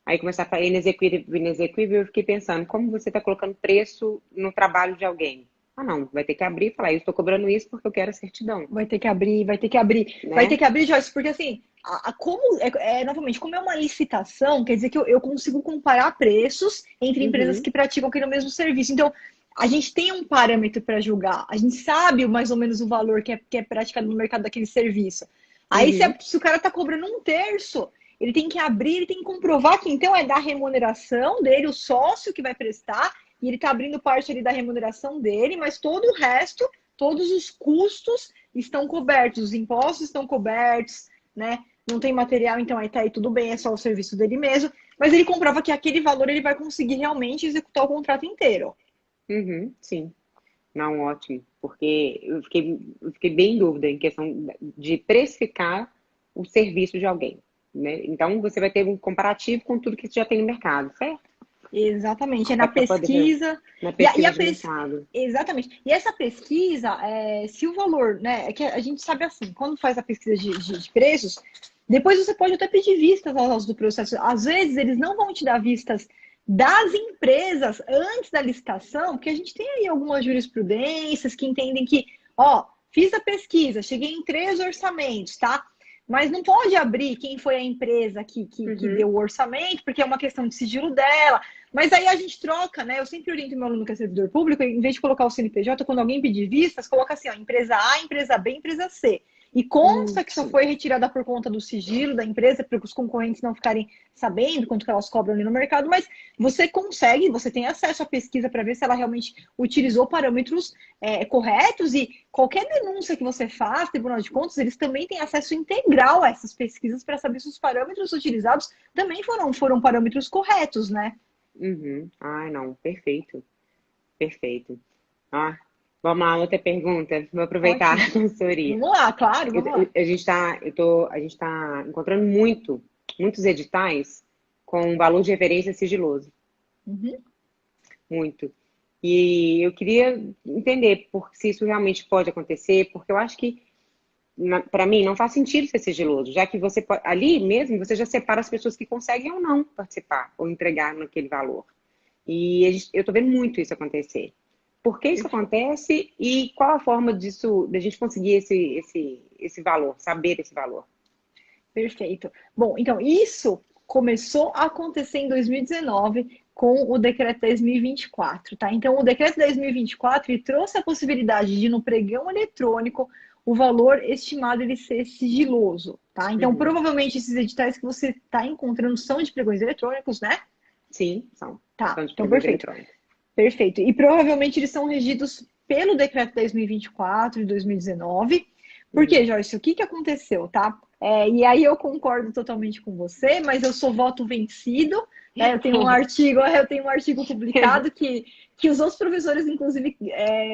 Speaker 2: aí começar a falar inexequível, inexequível, eu fiquei pensando, como você está colocando preço no trabalho de alguém? Ah, não, vai ter que abrir e falar, eu estou cobrando isso porque eu quero a certidão,
Speaker 3: vai ter que abrir, vai ter que abrir, vai ter
Speaker 2: né?
Speaker 3: que abrir, Joyce, porque assim, como novamente, como é uma licitação, quer dizer que eu consigo comparar preços entre empresas
Speaker 2: Uhum,
Speaker 3: que praticam aquele mesmo serviço. Então, a gente tem um parâmetro para julgar, a gente sabe mais ou menos o valor que é praticado no mercado daquele serviço. Aí,
Speaker 2: uhum,
Speaker 3: se o cara está cobrando um terço, ele tem que abrir, ele tem que comprovar que então é da remuneração dele, o sócio que vai prestar, e ele está abrindo parte ali da remuneração dele, mas todo o resto, todos os custos estão cobertos, os impostos estão cobertos, né? Não tem material, então aí tá aí tudo bem, é só o serviço dele mesmo, mas ele comprova que aquele valor ele vai conseguir realmente executar o contrato inteiro.
Speaker 2: uhum, sim. Não, ótimo, porque eu fiquei bem em dúvida em questão de precificar o serviço de alguém, né? Então, você vai ter um comparativo com tudo que já tem no mercado, certo?
Speaker 3: Exatamente, é na
Speaker 2: É para poder ver
Speaker 3: pesquisa.
Speaker 2: na
Speaker 3: E
Speaker 2: pesquisa
Speaker 3: a
Speaker 2: de mercado.
Speaker 3: Exatamente. E essa pesquisa, se o valor, né? É que a gente sabe assim, quando faz a pesquisa de preços, depois você pode até pedir vistas aos do processo. Às vezes eles não vão te dar vistas das empresas antes da licitação, porque a gente tem aí algumas jurisprudências que entendem que, ó, fiz a pesquisa, cheguei em 3 orçamentos, tá? Mas não pode abrir quem foi a empresa que deu
Speaker 2: Uhum,
Speaker 3: o orçamento, porque é uma questão de sigilo dela. Mas aí a gente troca, né? Eu sempre oriento meu aluno que é servidor público, em vez de colocar o CNPJ, quando alguém pedir vistas, coloca assim, ó, empresa A, empresa B, empresa C. E consta que só
Speaker 2: sim.
Speaker 3: foi retirada por conta do sigilo da empresa, para os concorrentes não ficarem sabendo quanto que elas cobram ali no mercado, mas você consegue, você tem acesso à pesquisa para ver se ela realmente utilizou parâmetros corretos e qualquer denúncia que você faz, Tribunal de Contas, eles também têm acesso integral a essas pesquisas para saber se os parâmetros utilizados também foram parâmetros corretos, né?
Speaker 2: Uhum. Ai, não, perfeito, perfeito. Ah, vamos lá, outra pergunta. Vou aproveitar a
Speaker 3: Ótimo.
Speaker 2: consultoria.
Speaker 3: Vamos lá, claro, vamos lá.
Speaker 2: A gente tá encontrando muitos editais com valor de referência sigiloso,
Speaker 3: Uhum.
Speaker 2: muito. E eu queria entender se isso realmente pode acontecer, porque eu acho que, para mim, não faz sentido ser sigiloso, já que ali mesmo você já separa as pessoas que conseguem ou não participar ou entregar naquele valor. E eu estou vendo muito isso acontecer. Por que isso acontece e qual a forma disso, da gente conseguir esse valor, saber esse valor?
Speaker 3: Perfeito. Bom, então, isso começou a acontecer em 2019 com o decreto 10.024, tá? Então, o decreto 10.024 ele trouxe a possibilidade de, no pregão eletrônico, o valor estimado ele ser sigiloso, tá? Então,
Speaker 2: Uhum.
Speaker 3: provavelmente, esses editais que você está encontrando são de pregões eletrônicos, né?
Speaker 2: Sim,
Speaker 3: Tá,
Speaker 2: são de
Speaker 3: então
Speaker 2: pregões
Speaker 3: perfeito.
Speaker 2: eletrônicos.
Speaker 3: Perfeito. E provavelmente eles são regidos pelo decreto 10.024 de 2019. Por quê,
Speaker 2: Uhum.
Speaker 3: Joyce? O que aconteceu, tá? E aí eu concordo totalmente com você, mas eu sou voto vencido né? Eu tenho um artigo publicado que os outros professores, inclusive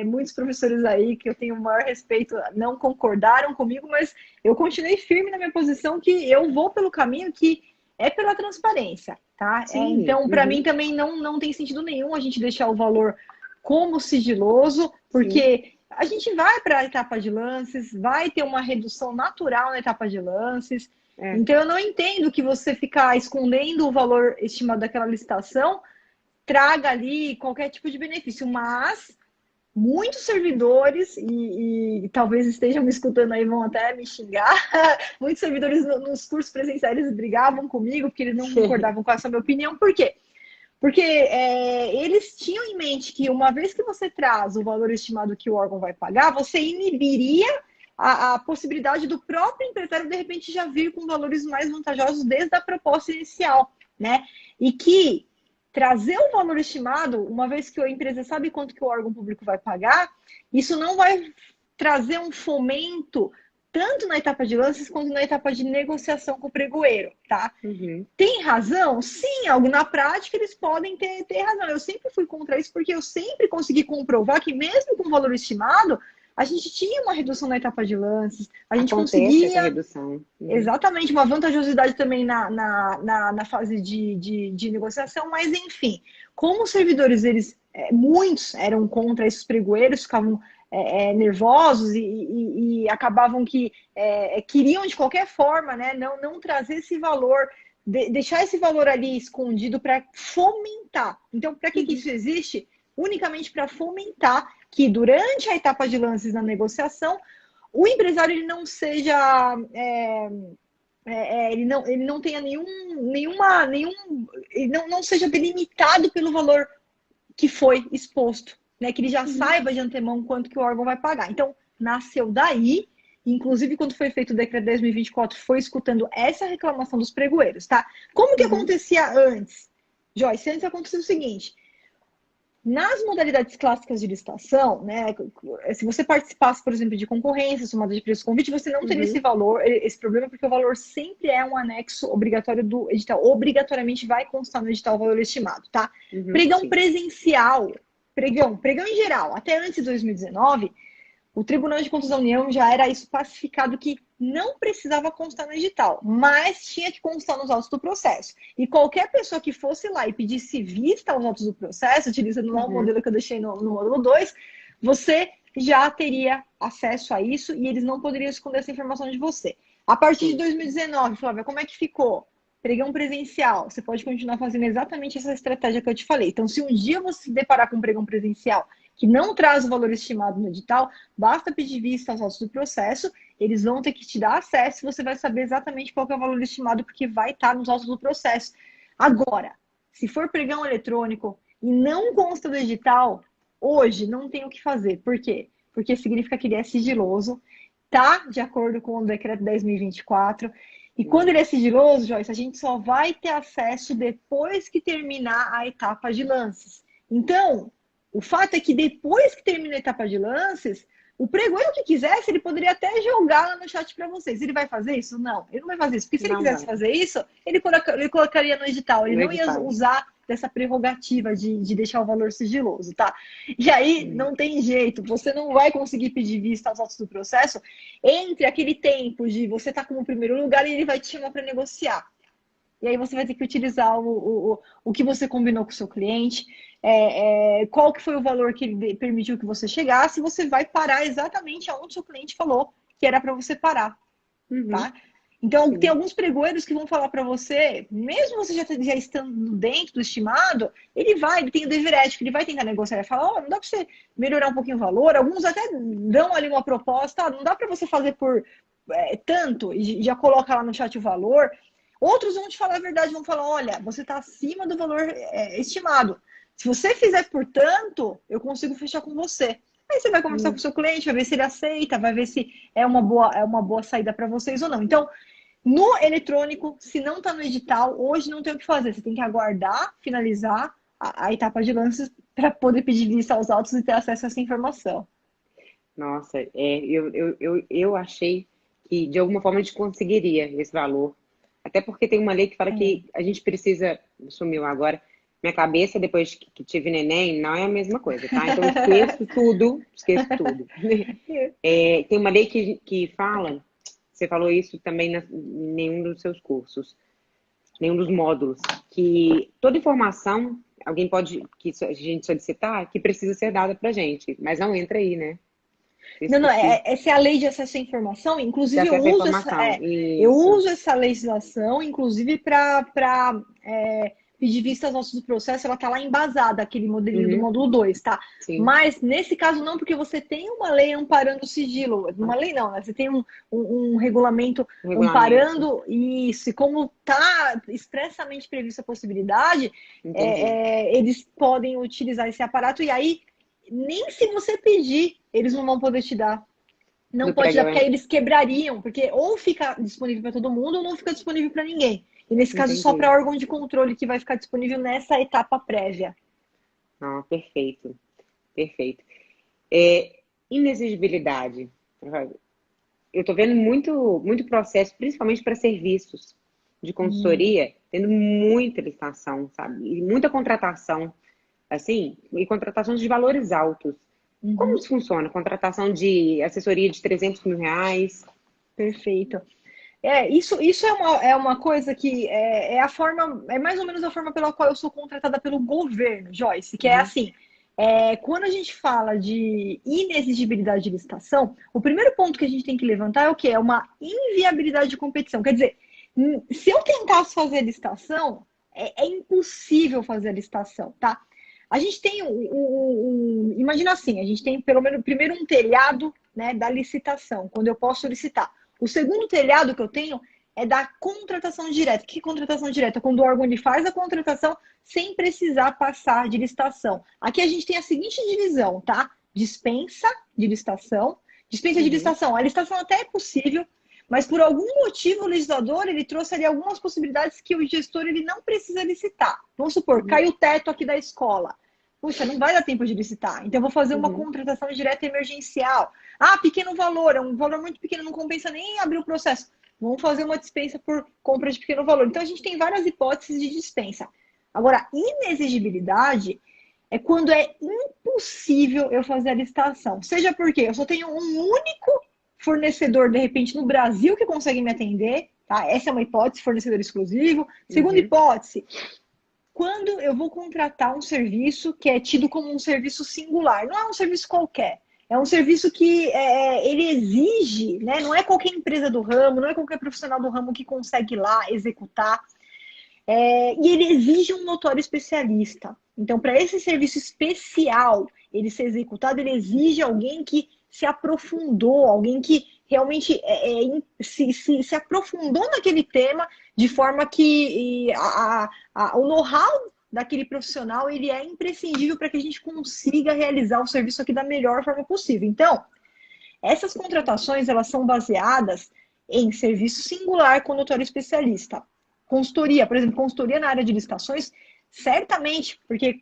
Speaker 3: muitos professores aí que eu tenho o maior respeito, não concordaram comigo, mas eu continuei firme na minha posição que eu vou pelo caminho que é pela transparência, tá?
Speaker 2: Sim.
Speaker 3: Então, para mim também não tem sentido nenhum a gente deixar o valor como sigiloso, porque a gente vai para a etapa de lances, vai ter uma redução natural na etapa de lances. Então, eu não entendo que você ficar escondendo o valor estimado daquela licitação traga ali qualquer tipo de benefício, mas muitos servidores, e talvez estejam me escutando aí, vão até me xingar, muitos servidores nos cursos presenciais eles brigavam comigo porque eles não concordavam com essa minha opinião. Por quê? Porque eles tinham em mente que uma vez que você traz o valor estimado que o órgão vai pagar, você inibiria a possibilidade do próprio empresário, de repente, já vir com valores mais vantajosos desde a proposta inicial, né? E que trazer o valor estimado, uma vez que a empresa sabe quanto que o órgão público vai pagar, isso não vai trazer um fomento tanto na etapa de lances quanto na etapa de negociação com o pregoeiro, tá? Tem razão? Sim, algo na prática eles podem ter razão. Eu sempre fui contra isso porque eu sempre consegui comprovar que mesmo com valor estimado, a gente tinha uma redução na etapa de lances, a gente conseguia
Speaker 2: essa redução.
Speaker 3: Exatamente, uma vantajosidade também na fase de negociação, mas enfim, como os servidores, muitos eram contra esses pregoeiros, ficavam nervosos e acabavam que queriam de qualquer forma, né, não trazer esse valor, deixar esse valor ali escondido para fomentar. Então, para que isso existe? Unicamente para fomentar que durante a etapa de lances na negociação, o empresário ele não seja, ele não tenha ele não seja delimitado pelo valor que foi exposto, né? Que ele já saiba de antemão quanto que o órgão vai pagar. Então, nasceu daí, inclusive quando foi feito o decreto 10.024, foi escutando essa reclamação dos pregoeiros, tá? Como que acontecia antes? Joyce, antes acontecia o seguinte: nas modalidades clássicas de licitação, né, se você participasse, por exemplo, de concorrência, somada de preço convite, você não teria esse valor, esse problema, porque o valor sempre é um anexo obrigatório do edital. Obrigatoriamente vai constar no edital o valor estimado, tá? Pregão presencial, pregão em geral, até antes de 2019, o Tribunal de Contas da União já era isso pacificado que não precisava constar no edital, mas tinha que constar nos autos do processo. E qualquer pessoa que fosse lá e pedisse vista aos autos do processo, utilizando lá o modelo que eu deixei no módulo 2, você já teria acesso a isso e eles não poderiam esconder essa informação de você. A partir de 2019, Flávia, como é que ficou? Pregão presencial, você pode continuar fazendo exatamente essa estratégia que eu te falei. Então, se um dia você se deparar com um pregão presencial que não traz o valor estimado no edital, basta pedir vista aos autos do processo, eles vão ter que te dar acesso e você vai saber exatamente qual que é o valor estimado, porque vai estar nos autos do processo. Agora, se for pregão eletrônico e não consta do edital, hoje não tem o que fazer. Por quê? Porque significa que ele é sigiloso, tá de acordo com o decreto 10.024, e quando ele é sigiloso, Joyce, a gente só vai ter acesso depois que terminar a etapa de lances. Então, o fato é que depois que termina a etapa de lances, o pregoeiro que quisesse, ele poderia até jogar lá no chat para vocês. Ele vai fazer isso? Não, ele não vai fazer isso. Porque se ele quisesse fazer isso, ele colocaria no edital. Ele não ia usar dessa prerrogativa de deixar o valor sigiloso, tá? E aí, não tem jeito. Você não vai conseguir pedir vista aos autos do processo entre aquele tempo de você estar como primeiro lugar e ele vai te chamar para negociar. E aí você vai ter que utilizar o que você combinou com o seu cliente, qual que foi o valor que ele permitiu que você chegasse, e você vai parar exatamente aonde o seu cliente falou que era para você parar, tá? Então, tem alguns pregoeiros que vão falar para você, mesmo você já estando dentro do estimado, ele tem o dever ético, ele vai tentar negociar, vai falar, não dá para você melhorar um pouquinho o valor, alguns até dão ali uma proposta, não dá para você fazer por tanto, e já coloca lá no chat o valor. Outros vão te falar a verdade, vão falar, olha, você está acima do valor estimado. Se você fizer por tanto, eu consigo fechar com você. Aí você vai conversar com o seu cliente, vai ver se ele aceita, vai ver se é uma boa saída para vocês ou não. Então, no eletrônico, se não está no edital, hoje não tem o que fazer. Você tem que aguardar, finalizar a etapa de lances para poder pedir vista aos autos e ter acesso a essa informação.
Speaker 2: Nossa, eu achei que de alguma forma a gente conseguiria esse valor Até porque tem uma lei que fala que a gente precisa... Sumiu agora. Minha cabeça, depois que tive neném, não é a mesma coisa, tá? Então, esqueço tudo. Esqueço tudo. Tem uma lei que fala... Você falou isso também em nenhum dos seus cursos. Nenhum dos módulos. Que toda informação, alguém pode... Que a gente solicitar, que precisa ser dada pra gente. Mas não entra aí, né?
Speaker 3: Não, essa é a lei de acesso à informação. Inclusive, eu uso essa legislação, inclusive, para pedir vista aos nossos processos. Ela está lá embasada, aquele modelinho do módulo 2, tá?
Speaker 2: Sim.
Speaker 3: Mas, nesse caso, não, porque você tem uma lei amparando o sigilo. Uma lei não, né? Você tem um regulamento amparando isso. E como está expressamente prevista a possibilidade, eles podem utilizar esse aparato. E aí, nem se você pedir, eles não vão poder te dar. Não pode dar, porque aí eles quebrariam, porque ou fica disponível para todo mundo ou não fica disponível para ninguém. E nesse caso, só para órgão de controle que vai ficar disponível nessa etapa prévia.
Speaker 2: Ah, perfeito. Perfeito. Inexigibilidade. Eu estou vendo muito processo, principalmente para serviços de consultoria, tendo muita licitação, sabe? E muita contratação. Assim, e contratações de valores altos. Como isso funciona? Contratação de assessoria de 300 mil reais?
Speaker 3: Perfeito. Isso é uma coisa que é mais ou menos a forma pela qual eu sou contratada pelo governo, Joyce, que é assim, quando a gente fala de inexigibilidade de licitação, o primeiro ponto que a gente tem que levantar é o quê? É uma inviabilidade de competição. Quer dizer, se eu tentasse fazer a licitação, é impossível fazer a licitação, tá? A gente tem imagina assim, a gente tem pelo menos primeiro um telhado, né, da licitação, quando eu posso licitar. O segundo telhado que eu tenho é da contratação direta. Que contratação direta? Quando o órgão ele faz a contratação sem precisar passar de licitação. Aqui a gente tem a seguinte divisão, tá? Dispensa de licitação. Dispensa de licitação. A licitação até é possível, mas por algum motivo o legislador ele trouxe ali algumas possibilidades que o gestor ele não precisa licitar. Vamos supor, cai o teto aqui da escola. Puxa, não vai dar tempo de licitar. Então, eu vou fazer uma contratação direta emergencial. Ah, pequeno valor, é um valor muito pequeno, não compensa nem abrir o processo. Vamos fazer uma dispensa por compra de pequeno valor. Então, a gente tem várias hipóteses de dispensa. Agora, inexigibilidade é quando é impossível eu fazer a licitação. Seja porque eu só tenho um único fornecedor, de repente, no Brasil que consegue me atender. Tá? Essa é uma hipótese, fornecedor exclusivo. Segunda hipótese, quando eu vou contratar um serviço que é tido como um serviço singular. Não é um serviço qualquer. É um serviço que ele exige, né? Não é qualquer empresa do ramo, não é qualquer profissional do ramo que consegue ir lá executar. E ele exige um notório especialista. Então, para esse serviço especial ele ser executado, ele exige alguém que se aprofundou, alguém que realmente se aprofundou naquele tema, de forma que o know-how daquele profissional ele é imprescindível para que a gente consiga realizar o serviço aqui da melhor forma possível. Então, essas contratações elas são baseadas em serviço singular com notório especialista. Consultoria, por exemplo, consultoria na área de licitações, certamente, porque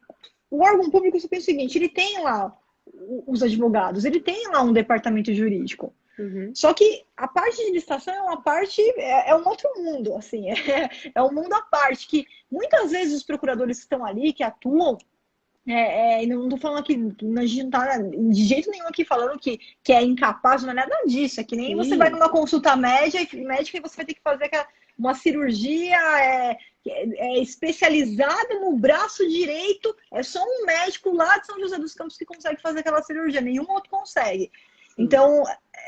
Speaker 3: o órgão público, você pensa o seguinte, ele tem lá os advogados, ele tem lá um departamento jurídico. Só que a parte de licitação é uma parte, é um outro mundo, assim, é um mundo à parte, que muitas vezes os procuradores que estão ali, que atuam, não estou falando aqui, a gente não está de jeito nenhum aqui falando que é incapaz, não é nada disso, é que nem você vai numa consulta médica e você vai ter que fazer uma cirurgia especializada no braço direito, é só um médico lá de São José dos Campos que consegue fazer aquela cirurgia, nenhum outro consegue. Então,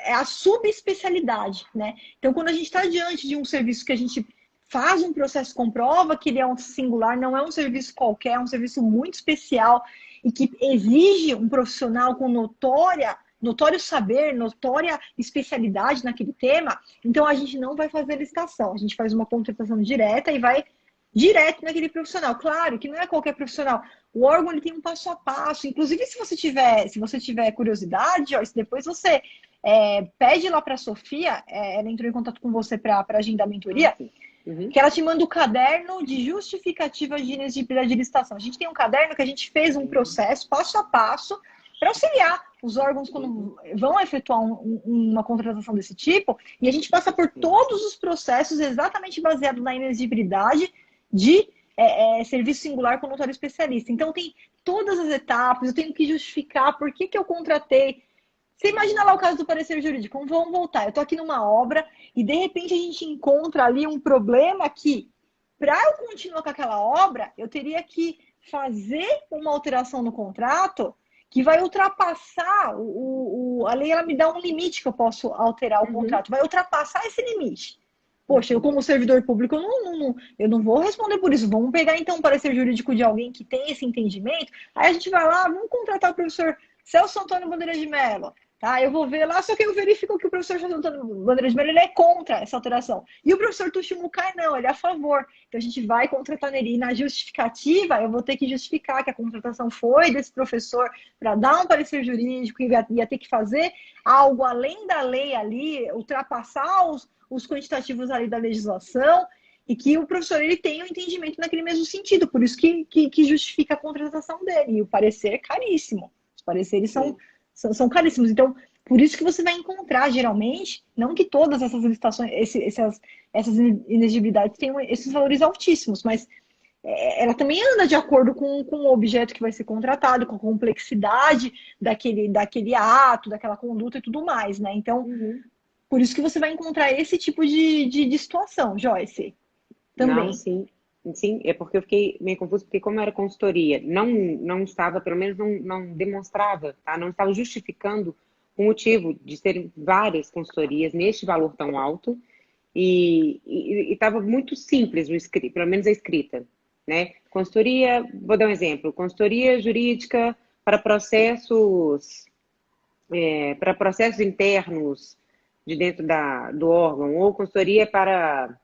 Speaker 3: é a subespecialidade, né? Então, quando a gente está diante de um serviço que a gente faz um processo, comprova que ele é um singular, não é um serviço qualquer, é um serviço muito especial e que exige um profissional com notório saber, notória especialidade naquele tema, então a gente não vai fazer licitação, a gente faz uma contratação direta e vai direto naquele profissional. Claro que não é qualquer profissional. O órgão ele tem um passo a passo. Inclusive, se você tiver curiosidade, Joyce, depois você pede lá para a Sofia, ela entrou em contato com você para agendar a mentoria, que ela te manda o caderno de justificativa de inexigibilidade de licitação. A gente tem um caderno que a gente fez um processo passo a passo para auxiliar os órgãos, quando vão efetuar uma contratação desse tipo, e a gente passa por todos os processos exatamente baseado na inexigibilidade de serviço singular com notório especialista. Então, tem todas as etapas, eu tenho que justificar por que eu contratei. Você imagina lá o caso do parecer jurídico, vamos voltar, eu estou aqui numa obra e de repente a gente encontra ali um problema que, para eu continuar com aquela obra, eu teria que fazer uma alteração no contrato que vai ultrapassar a lei, ela me dá um limite que eu posso alterar o contrato, vai ultrapassar esse limite. Poxa, eu como servidor público, eu não vou responder por isso. Vamos pegar então um parecer jurídico de alguém que tem esse entendimento, aí a gente vai lá, vamos contratar o professor Celso Antônio Bandeira de Mello. Tá, eu vou ver lá, só que eu verifico que o professor Antônio Bandeira de Mello ele é contra essa alteração. E o professor Tuxi Mukai não, ele é a favor. Então a gente vai contratar nele. E na justificativa, eu vou ter que justificar que a contratação foi desse professor para dar um parecer jurídico e ia ter que fazer algo além da lei ali, ultrapassar os quantitativos ali da legislação, e que o professor ele tem um entendimento naquele mesmo sentido. Por isso que justifica a contratação dele. E o parecer é caríssimo. Os pareceres são caríssimos. Então, por isso que você vai encontrar, geralmente, não que todas essas licitações, essas inexigibilidades tenham esses valores altíssimos, mas ela também anda de acordo com o objeto que vai ser contratado, com a complexidade daquele ato, daquela conduta e tudo mais, né? Então, por isso que você vai encontrar esse tipo de situação, Joyce. Também.
Speaker 2: Não, sim. Sim, é porque eu fiquei meio confuso, porque como era consultoria, não estava, pelo menos não demonstrava, tá? Não estava justificando o motivo de serem várias consultorias neste valor tão alto e estava muito simples, pelo menos a escrita, né? Consultoria, vou dar um exemplo, consultoria jurídica para processos internos de dentro do órgão, ou consultoria para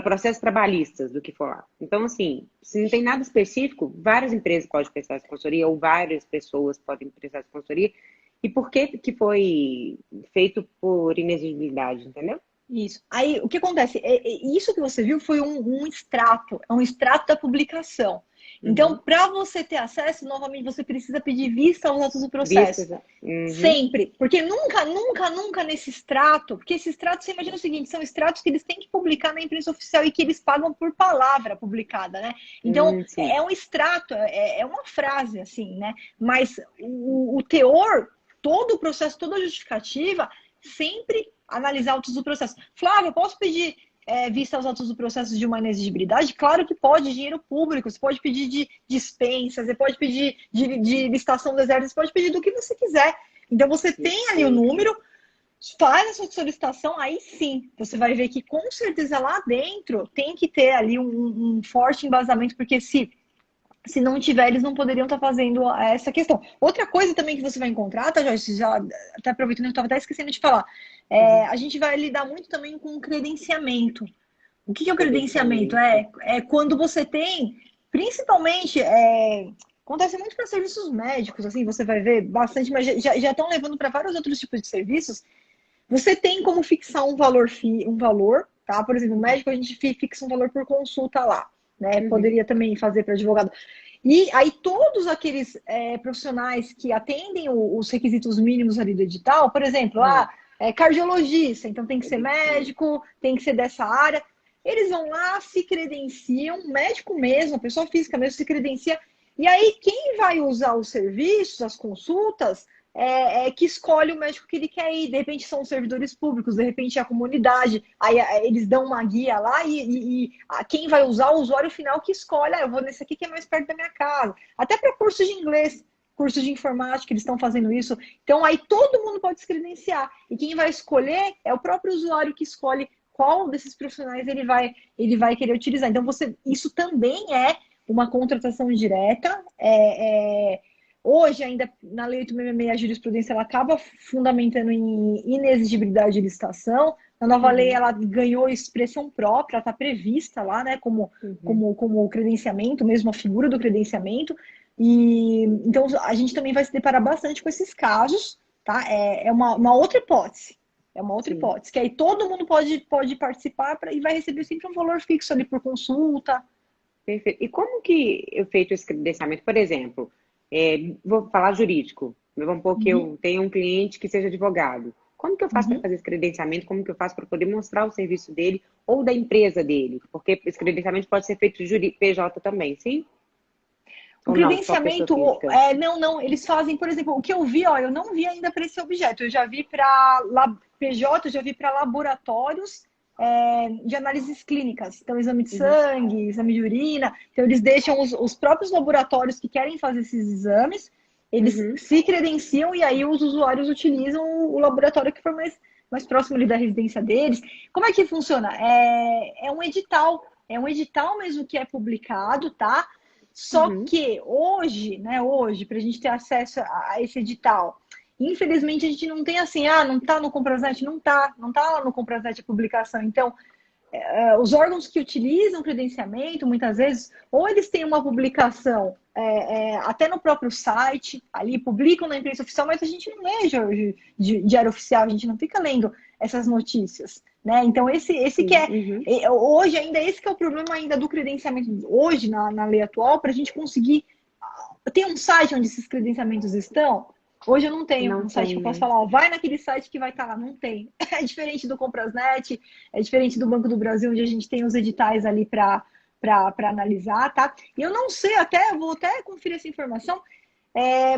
Speaker 2: processos trabalhistas, do que for lá. Então, assim, se não tem nada específico, várias empresas podem prestar essa consultoria, ou várias pessoas podem prestar essa consultoria. E por que foi feito por inexigibilidade, entendeu?
Speaker 3: Isso. Aí, o que acontece? Isso que você viu foi um extrato, é um extrato da publicação. Então, para você ter acesso, novamente, você precisa pedir vista aos autos do processo. Sempre. Porque nunca nesse extrato, porque esse extrato, você imagina o seguinte, são extratos que eles têm que publicar na imprensa oficial e que eles pagam por palavra publicada, né? Então, é um extrato, é uma frase, assim, né? Mas o teor, todo o processo, toda a justificativa, sempre analisar autos do processo. Flávio, eu posso pedir vista aos autos do processo de uma inexigibilidade? Claro que pode, dinheiro público, você pode pedir de dispensas, você pode pedir de licitação do exército, você pode pedir do que você quiser. Então você tem ali o número, faz a sua solicitação, aí sim, você vai ver que com certeza lá dentro tem que ter ali um forte embasamento, porque se não tiver, eles não poderiam estar fazendo essa questão. Outra coisa também que você vai encontrar, tá, Joyce? Já até aproveitando, eu estava até esquecendo de falar. A gente vai lidar muito também com credenciamento. O que é o credenciamento? É quando você tem, principalmente, acontece muito para serviços médicos, assim, você vai ver bastante, mas já estão levando para vários outros tipos de serviços. Você tem como fixar um valor, tá? Por exemplo, o médico, a gente fixa um valor por consulta lá. Né? Poderia também fazer para advogado. E aí todos aqueles profissionais que atendem os requisitos mínimos ali do edital, por exemplo, cardiologista, então tem que ser médico, tem que ser dessa área, eles vão lá, se credenciam, médico mesmo, a pessoa física mesmo se credencia, e aí quem vai usar os serviços, as consultas, que escolhe o médico que ele quer ir. De repente são os servidores públicos, de repente é a comunidade. Aí eles dão uma guia lá e quem vai usar, o usuário final que escolhe. Eu vou nesse aqui que é mais perto da minha casa. Até para cursos de inglês, cursos de informática, eles estão fazendo isso. Então aí todo mundo pode se credenciar. E quem vai escolher é o próprio usuário que escolhe qual desses profissionais ele vai querer utilizar. Então isso também é uma contratação direta. Hoje, ainda na Lei 866, a jurisprudência ela acaba fundamentando em inexigibilidade de licitação. Na nova lei, ela ganhou expressão própria, está prevista lá, né, como credenciamento, mesmo a figura do credenciamento. E então, a gente também vai se deparar bastante com esses casos, tá? É uma outra hipótese. É uma outra hipótese, que aí todo mundo pode participar e vai receber sempre um valor fixo ali por consulta.
Speaker 2: Perfeito. E como que é feito esse credenciamento? Por exemplo, vou falar jurídico. Vamos supor que eu tenho um cliente que seja advogado. Como que eu faço para fazer esse credenciamento? Como que eu faço para poder mostrar o serviço dele ou da empresa dele? Porque esse credenciamento pode ser feito de PJ também, sim?
Speaker 3: O
Speaker 2: Ou não, só pessoa
Speaker 3: credenciamento,
Speaker 2: física?
Speaker 3: não, eles fazem, por exemplo, o que eu vi, ó, eu não vi ainda para esse objeto, eu já vi para PJ, eu já vi para laboratórios de análises clínicas, então exame de sangue, exame de urina, então eles deixam os próprios laboratórios que querem fazer esses exames, eles se credenciam e aí os usuários utilizam o laboratório que for mais próximo ali da residência deles. Como é que funciona? É um edital mesmo que é publicado, tá? Só que hoje, para a gente ter acesso a esse edital, infelizmente a gente não tem assim, não tá no Compraznet, não tá lá no Compraznet a publicação. Então, os órgãos que utilizam credenciamento, muitas vezes, ou eles têm uma publicação até no próprio site, ali publicam na imprensa oficial, mas a gente não lê diário oficial, a gente não fica lendo essas notícias, né? Então, esse que hoje ainda, esse que é o problema ainda do credenciamento, hoje, na lei atual, para a gente conseguir ter um site onde esses credenciamentos estão. Hoje eu não tenho um site que eu posso falar, vai naquele site que vai estar lá. Não tem. É diferente do Comprasnet, é diferente do Banco do Brasil, onde a gente tem os editais ali para analisar, tá? E eu não sei, vou até conferir essa informação,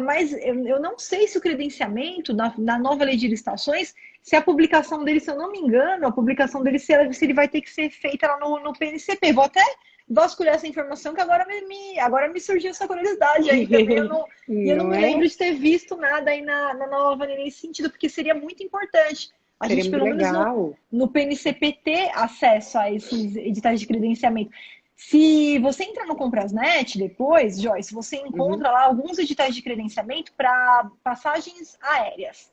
Speaker 3: mas eu não sei se o credenciamento, na nova lei de licitações, se a publicação dele, se eu não me engano, a publicação dele, se ele vai ter que ser feita lá no PNCP. Vou até vasculhar essa informação, que agora me surgiu essa curiosidade aí também. Eu não me lembro de ter visto nada aí na nova lei nesse sentido, porque seria muito importante a gente, pelo menos no PNCP, ter acesso a esses editais de credenciamento. Se você entrar no Comprasnet depois, Joyce, você encontra lá alguns editais de credenciamento para passagens aéreas.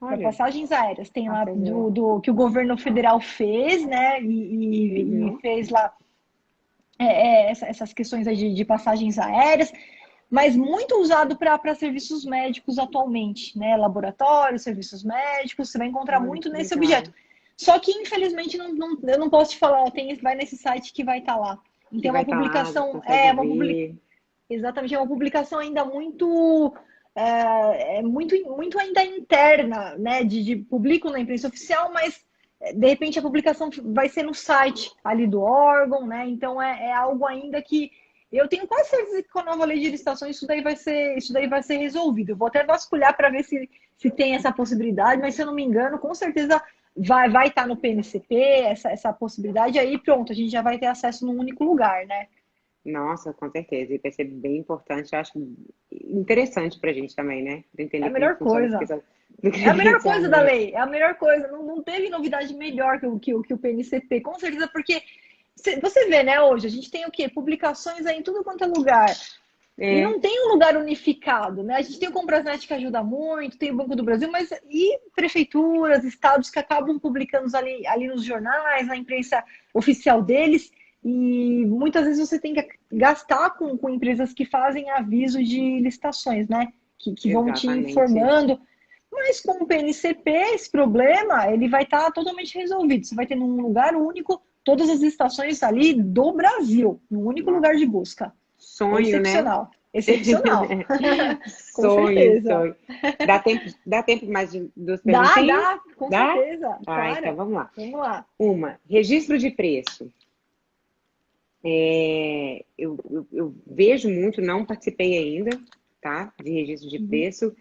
Speaker 3: Para passagens aéreas. Tem lá do que o governo federal fez, né? E fez lá essas questões aí de passagens aéreas, mas muito usado para serviços médicos atualmente, né? Laboratórios, serviços médicos, você vai encontrar muito nesse objeto. Só que, infelizmente, eu não posso te falar, vai nesse site que vai estar lá. Então, é uma publicação. Exatamente, é uma publicação ainda muito ainda interna, né? De publico na imprensa oficial, mas de repente a publicação vai ser no site ali do órgão, né? Então é algo ainda que eu tenho quase certeza que com a nova lei de licitações isso daí vai ser resolvido. Eu vou até vasculhar para ver se tem essa possibilidade, mas se eu não me engano, com certeza vai estar no PNCP essa possibilidade, aí pronto, a gente já vai ter acesso num único lugar, né?
Speaker 2: Nossa, com certeza. E vai ser bem importante, eu acho interessante pra gente também, né? Pra entender
Speaker 3: é a melhor coisa. É a melhor coisa da lei, é a melhor coisa. Não teve novidade melhor que o PNCP, com certeza, porque você vê, né, hoje, a gente tem o quê? Publicações aí em tudo quanto é lugar. E não tem um lugar unificado, né? A gente tem o Comprasnet que ajuda muito, tem o Banco do Brasil, mas e prefeituras, estados que acabam publicando ali nos jornais, na imprensa oficial deles, e muitas vezes você tem que gastar com empresas que fazem aviso de licitações, né? Que vão te informando. Mas com o PNCP, esse problema, ele vai estar totalmente resolvido. Você vai ter num lugar único todas as estações ali do Brasil, num único lugar de busca.
Speaker 2: Sonho,
Speaker 3: excepcional, né? Excepcional.
Speaker 2: Sonho. Dá tempo mais de duas perguntinhas?
Speaker 3: Dá, com certeza.
Speaker 2: Claro. Então vamos lá.
Speaker 3: Uma,
Speaker 2: registro de preço. Eu vejo muito, não participei ainda, tá? De registro de preço.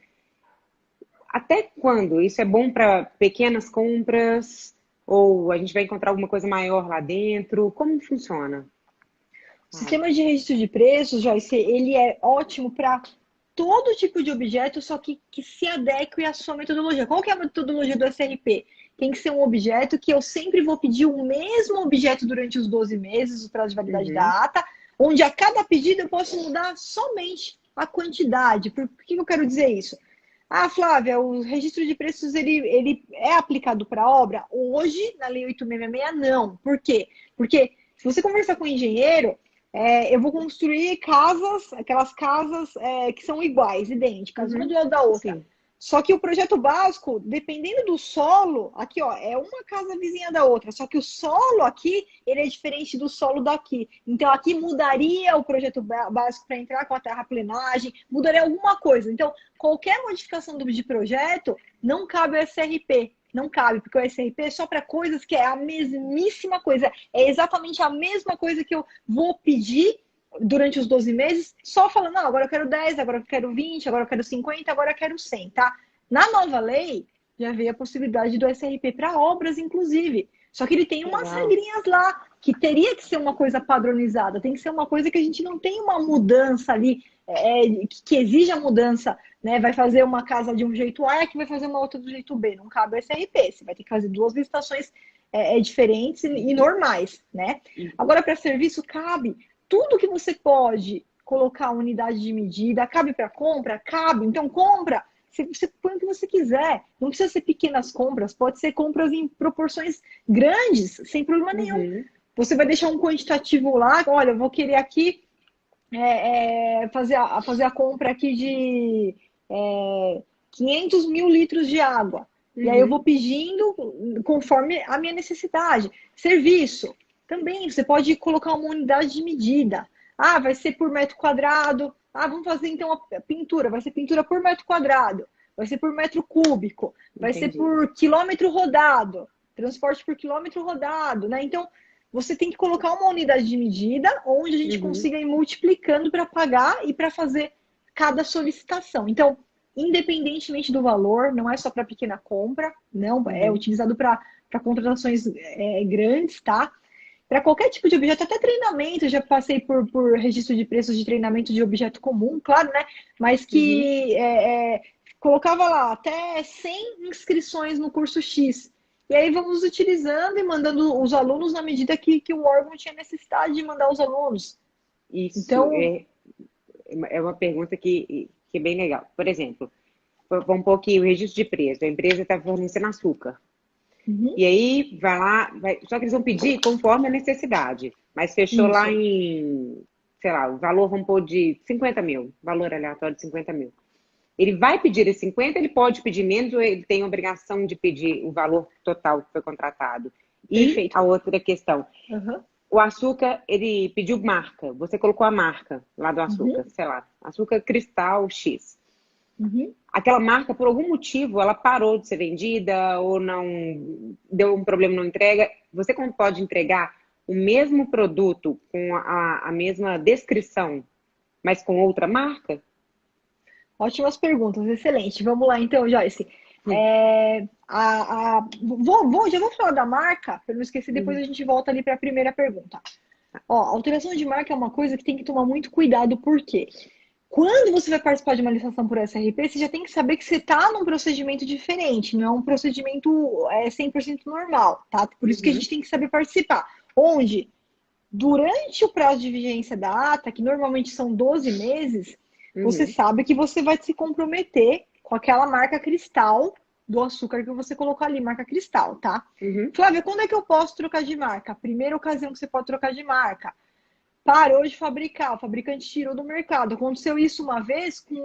Speaker 2: Até quando? Isso é bom para pequenas compras? Ou a gente vai encontrar alguma coisa maior lá dentro? Como funciona?
Speaker 3: O sistema de registro de preços, Joyce, ele é ótimo para todo tipo de objeto, só que se adeque à sua metodologia. Qual que é a metodologia do SRP? Tem que ser um objeto que eu sempre vou pedir o mesmo objeto durante os 12 meses, o prazo de validade da ata, onde a cada pedido eu posso mudar somente a quantidade. Por que eu quero dizer isso? Flávia, o registro de preços ele é aplicado para a obra? Hoje, na Lei 8.666, não. Por quê? Porque se você conversar com o engenheiro, eu vou construir aquelas casas que são iguais, idênticas, uma do lado da outra.
Speaker 2: Sim.
Speaker 3: Só que o projeto básico, dependendo do solo, aqui ó, é uma casa vizinha da outra, só que o solo aqui, ele é diferente do solo daqui. Então aqui mudaria o projeto básico para entrar com a terraplenagem, mudaria alguma coisa. Então, qualquer modificação de projeto, não cabe o SRP. Não cabe, porque o SRP é só para coisas que é a mesmíssima coisa. É exatamente a mesma coisa que eu vou pedir durante os 12 meses, só falando, não, agora eu quero 10, agora eu quero 20, agora eu quero 50, agora eu quero 100, tá? Na nova lei, já veio a possibilidade do SRP para obras, inclusive. Só que ele tem umas regrinhas lá, que teria que ser uma coisa padronizada, tem que ser uma coisa que a gente não tem uma mudança ali, que exija mudança, né? Vai fazer uma casa de um jeito A, que vai fazer uma outra do jeito B. Não cabe o SRP, você vai ter que fazer duas licitações diferentes e normais, né? Agora, para serviço, cabe. Tudo que você pode colocar unidade de medida, cabe para compra? Cabe. Então, compra, você põe o que você quiser. Não precisa ser pequenas compras, pode ser compras em proporções grandes, sem problema nenhum. Você vai deixar um quantitativo lá, olha, eu vou querer aqui fazer a compra aqui de 500 mil litros de água. E aí eu vou pedindo conforme a minha necessidade. Serviço. Também você pode colocar uma unidade de medida. Ah, vai ser por metro quadrado. Ah, vamos fazer então a pintura. Vai ser pintura por metro quadrado. Vai ser por metro cúbico. Vai ser por quilômetro rodado. Transporte por quilômetro rodado, né? Então, você tem que colocar uma unidade de medida onde a gente consiga ir multiplicando para pagar e para fazer cada solicitação. Então, independentemente do valor, não é só para pequena compra, não, é utilizado para contratações grandes, tá? Para qualquer tipo de objeto, até treinamento, eu já passei por registro de preços de treinamento de objeto comum, claro, né? Mas que colocava lá até 100 inscrições no curso X. E aí vamos utilizando e mandando os alunos na medida que o órgão tinha necessidade de mandar os alunos.
Speaker 2: Isso então, é uma pergunta que é bem legal. Por exemplo, vamos pôr aqui o registro de preço. A empresa está fornecendo açúcar. E aí, só que eles vão pedir conforme a necessidade. Mas fechou lá em, sei lá, o valor, vamos pôr de 50 mil. Valor aleatório de 50 mil. Ele vai pedir esse 50, ele pode pedir menos ou ele tem a obrigação de pedir o valor total que foi contratado? E Perfeito. A outra questão. O açúcar, ele pediu marca. Você colocou a marca lá do açúcar, sei lá, açúcar cristal X. Aquela marca, por algum motivo, ela parou de ser vendida ou não deu um problema na entrega. Você pode entregar o mesmo produto com a mesma descrição, mas com outra marca?
Speaker 3: Ótimas perguntas, excelente. Vamos lá então, Joyce. Já vou falar da marca, para não esquecer, depois a gente volta ali para a primeira pergunta. Ó, alteração de marca é uma coisa que tem que tomar muito cuidado, por quê? Quando você vai participar de uma licitação por SRP, você já tem que saber que você está num procedimento diferente, não é um procedimento 100% normal, tá? Por isso que a gente tem que saber participar. Onde, durante o prazo de vigência da ata, que normalmente são 12 meses, você sabe que você vai se comprometer com aquela marca cristal do açúcar que você colocou ali, marca cristal, tá? Flávia, quando é que eu posso trocar de marca? A primeira ocasião que você pode trocar de marca. Parou de fabricar, o fabricante tirou do mercado. Aconteceu isso uma vez com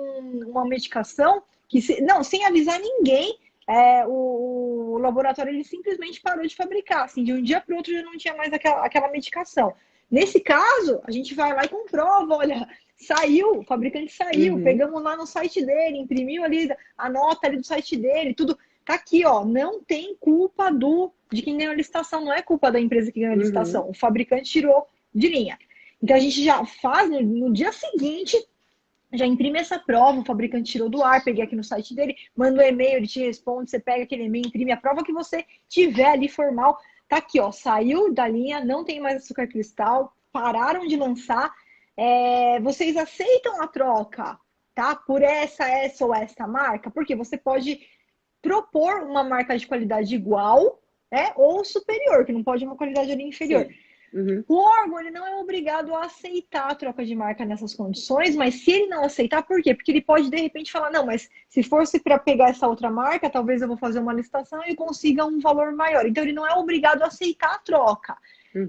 Speaker 3: uma medicação que, sem avisar ninguém, o laboratório ele simplesmente parou de fabricar. Assim, de um dia para o outro já não tinha mais aquela medicação. Nesse caso, a gente vai lá e comprova, olha, saiu, o fabricante saiu, pegamos lá no site dele, imprimiu ali a nota ali do site dele, tudo. Tá aqui, ó, não tem culpa de quem ganhou a licitação, não é culpa da empresa que ganhou a licitação. O fabricante tirou de linha. Então a gente já faz no dia seguinte, já imprime essa prova, o fabricante tirou do ar, peguei aqui no site dele, manda um e-mail, ele te responde, você pega aquele e-mail, imprime a prova que você tiver ali formal. Tá aqui, ó, saiu da linha, não tem mais açúcar cristal, pararam de lançar. Vocês aceitam a troca, tá? Por essa ou essa marca? Porque você pode propor uma marca de qualidade igual, né? Ou superior, que não pode uma qualidade ali inferior. O órgão ele não é obrigado a aceitar a troca de marca nessas condições, mas se ele não aceitar, por quê? Porque ele pode, de repente, falar, não, mas se fosse para pegar essa outra marca, talvez eu vou fazer uma licitação e consiga um valor maior. Então, ele não é obrigado a aceitar a troca.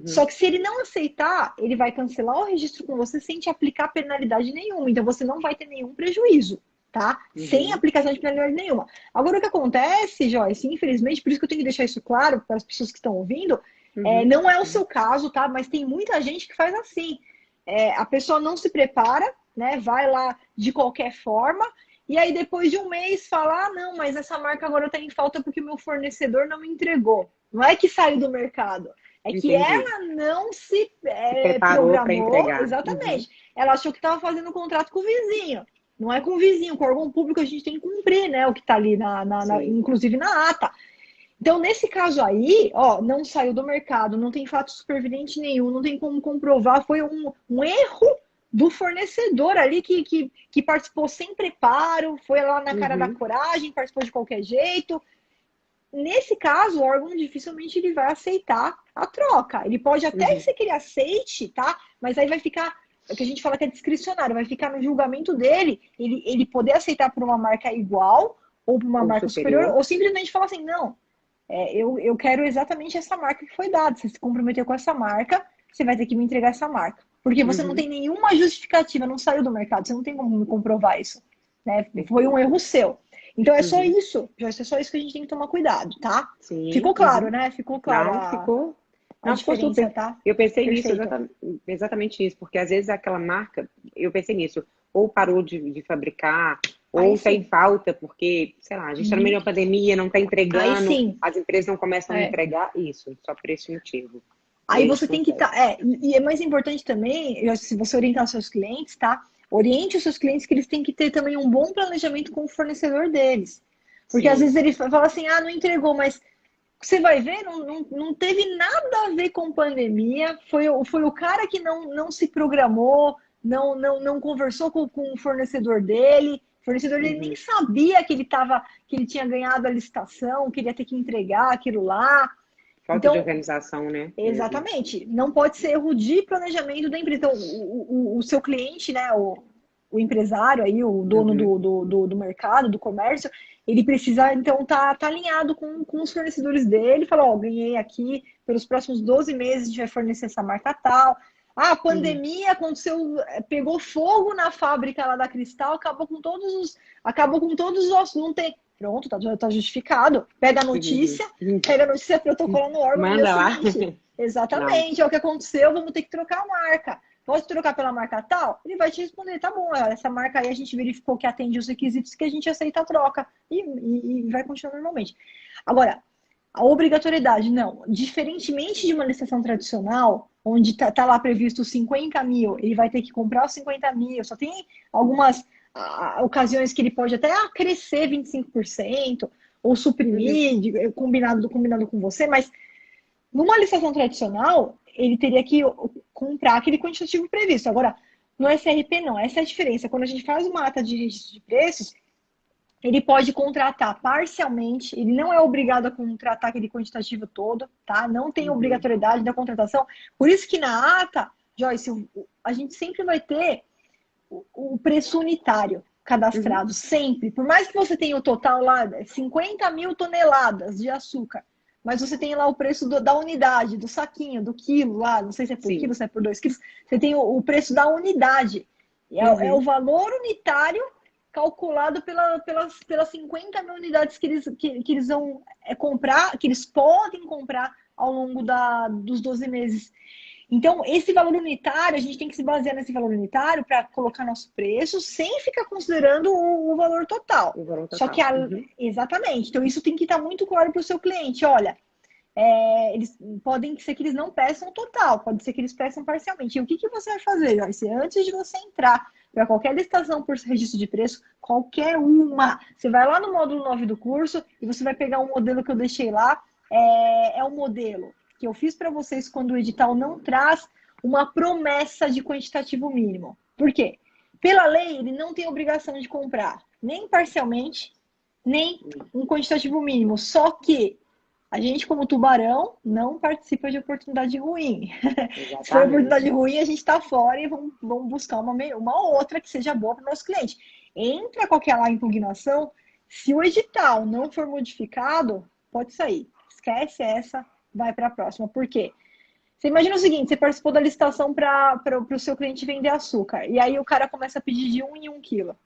Speaker 3: Só que se ele não aceitar, ele vai cancelar o registro com você sem te aplicar penalidade nenhuma. Então, você não vai ter nenhum prejuízo. tá? Sem aplicação de penalidade nenhuma. Agora, o que acontece, Joyce, infelizmente, por isso que eu tenho que deixar isso claro para as pessoas que estão ouvindo, não é o seu caso, tá? Mas tem muita gente que faz assim. A pessoa não se prepara, né? Vai lá de qualquer forma, e aí depois de um mês fala, não, mas essa marca agora está em falta porque o meu fornecedor não me entregou. Não é que saiu do mercado, é que ela não se
Speaker 2: preparou para
Speaker 3: programou.
Speaker 2: entregar.
Speaker 3: Exatamente. Ela achou que estava fazendo um contrato com o vizinho. Não é com o vizinho, com o órgão público a gente tem que cumprir, né? O que está ali, inclusive na ata. Então, nesse caso aí, ó, não saiu do mercado, não tem fato superveniente nenhum, não tem como comprovar, foi um erro do fornecedor ali que participou sem preparo, foi lá na cara da coragem, participou de qualquer jeito. Nesse caso, o órgão dificilmente ele vai aceitar a troca. Ele pode até ser que ele aceite, tá? Mas aí vai ficar, o que a gente fala que é discricionário, vai ficar no julgamento dele, ele poder aceitar por uma marca igual ou por uma marca superior, ou simplesmente falar assim, não, eu quero exatamente essa marca que foi dada. Você se comprometeu com essa marca, você vai ter que me entregar essa marca. Porque você não tem nenhuma justificativa, não saiu do mercado, você não tem como me comprovar isso. Né? Foi um erro seu. Então é só isso, Joyce, é só isso que a gente tem que tomar cuidado, tá?
Speaker 2: Sim.
Speaker 3: Ficou claro, né? Ficou claro.
Speaker 2: Não, ficou.
Speaker 3: A diferença, tá?
Speaker 2: Eu pensei
Speaker 3: Perfeito.
Speaker 2: nisso, exatamente isso, porque às vezes aquela marca, eu pensei nisso, ou parou de fabricar, ou está em falta, porque, sei lá, a gente está no meio da pandemia, não está entregando, as empresas não começam a entregar isso, só por esse motivo.
Speaker 3: Aí você tem que estar. E é mais importante também, se você orientar os seus clientes, tá? Oriente os seus clientes que eles têm que ter também um bom planejamento com o fornecedor deles. Porque às vezes ele fala assim, não entregou, mas você vai ver, não teve nada a ver com pandemia, foi o cara que não se programou, não conversou com o fornecedor dele, o fornecedor dele nem sabia que ele tinha ganhado a licitação, que ele ia ter que entregar aquilo lá.
Speaker 2: Falta de organização, né?
Speaker 3: Exatamente. Não pode ser erro de planejamento da empresa. Então, o seu cliente, né, o empresário, aí, o dono do mercado, do comércio, ele precisa, então, tá alinhado com os fornecedores dele. Falar, ganhei aqui, pelos próximos 12 meses a gente vai fornecer essa marca tal. A pandemia aconteceu, pegou fogo na fábrica lá da Cristal, acabou com todos os ossos. Não tem... Pronto, tá justificado. Pega a notícia protocola no órgão.
Speaker 2: Manda lá.
Speaker 3: Exatamente, é o que aconteceu, vamos ter que trocar a marca. Pode trocar pela marca tal? Ele vai te responder, tá bom, essa marca aí a gente verificou que atende os requisitos que a gente aceita a troca. E vai continuar normalmente. Agora, a obrigatoriedade, não. Diferentemente de uma licitação tradicional, onde tá lá previsto 50 mil, ele vai ter que comprar os 50 mil, só tem algumas ocasiões que ele pode até crescer 25% ou suprimir, combinado com você, mas numa licitação tradicional, ele teria que comprar aquele quantitativo previsto. Agora, no SRP não, essa é a diferença. Quando a gente faz uma ata de registro de preços, ele pode contratar parcialmente, ele não é obrigado a contratar aquele quantitativo todo, tá? Não tem obrigatoriedade da contratação. Por isso que na ata, Joyce, a gente sempre vai ter o preço unitário cadastrado, sempre. Por mais que você tenha o total lá, 50 mil toneladas de açúcar, mas você tem lá o preço da unidade, do saquinho, do quilo lá, não sei se é por quilo, se é por 2 quilos, você tem o preço da unidade. É o valor unitário calculado pelas 50 mil unidades que eles vão comprar, que eles podem comprar ao longo dos 12 meses. Então, esse valor unitário, a gente tem que se basear nesse valor unitário para colocar nosso preço sem ficar considerando o valor total. Só que, exatamente, então isso tem que estar muito claro para o seu cliente. Olha, eles podem ser que eles não peçam total, pode ser que eles peçam parcialmente. E o que você vai fazer, Joyce? Antes de você entrar para qualquer licitação por registro de preço, qualquer uma, você vai lá no módulo 9 do curso e você vai pegar um modelo que eu deixei lá, é um modelo que eu fiz para vocês quando o edital não traz uma promessa de quantitativo mínimo. Por quê? Pela lei, ele não tem obrigação de comprar nem parcialmente, nem um quantitativo mínimo. Só que a gente, como tubarão, não participa de oportunidade ruim. Se for oportunidade ruim, a gente está fora e vamos buscar uma outra que seja boa para o nosso cliente. Entra qualquer lá impugnação, se o edital não for modificado, pode sair. Esquece essa, vai para a próxima. Por quê? Você imagina o seguinte, você participou da licitação para o seu cliente vender açúcar, e aí o cara começa a pedir de 1 em 1 quilo.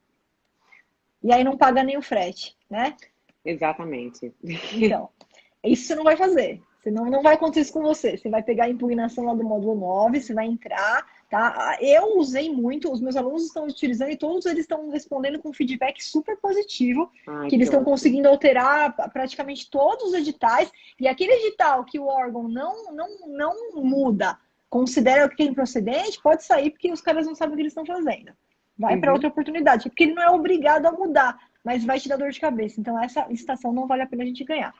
Speaker 3: e aí não paga nem o frete, né?
Speaker 2: Exatamente.
Speaker 3: Então, isso você não vai fazer. Senão não vai acontecer isso com você. Você vai pegar a impugnação lá do módulo 9, você vai entrar, tá? Eu usei muito, os meus alunos estão utilizando e todos eles estão respondendo com feedback super positivo,
Speaker 2: Ai,
Speaker 3: que eles
Speaker 2: que
Speaker 3: estão
Speaker 2: ótimo.
Speaker 3: conseguindo alterar praticamente todos os editais. E aquele edital que o órgão não muda, considera que é improcedente, pode sair porque os caras não sabem o que eles estão fazendo. Vai para
Speaker 2: Uhum.
Speaker 3: outra oportunidade, porque ele não é obrigado a mudar, mas vai te dar dor de cabeça. Então essa licitação não vale a pena a gente ganhar.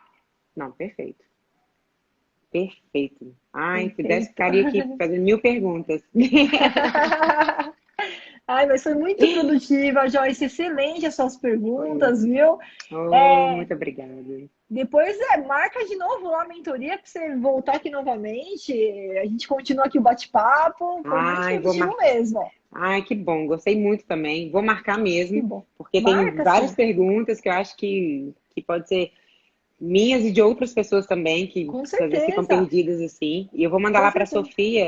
Speaker 2: Não, perfeito. Perfeito. Ai, se desse,
Speaker 3: Perfeito.
Speaker 2: ficaria aqui fazendo 1000 perguntas.
Speaker 3: Ai, mas foi muito produtiva, Joyce. Excelente as suas
Speaker 2: Foi.
Speaker 3: perguntas, viu?
Speaker 2: Oh, muito obrigada.
Speaker 3: Depois marca de novo lá a mentoria para você voltar aqui novamente. A gente continua aqui o bate-papo. Foi muito
Speaker 2: Ai,
Speaker 3: produtivo mesmo.
Speaker 2: Ai, que bom. Gostei muito também. Vou marcar
Speaker 3: Que
Speaker 2: mesmo,
Speaker 3: bom.
Speaker 2: porque tem
Speaker 3: Marca
Speaker 2: várias
Speaker 3: sim,
Speaker 2: perguntas que eu acho que pode ser minhas e de outras pessoas também, que
Speaker 3: com
Speaker 2: às vezes ficam
Speaker 3: certeza.
Speaker 2: perdidas assim. E eu vou mandar
Speaker 3: Com
Speaker 2: lá para a
Speaker 3: certeza.
Speaker 2: Sofia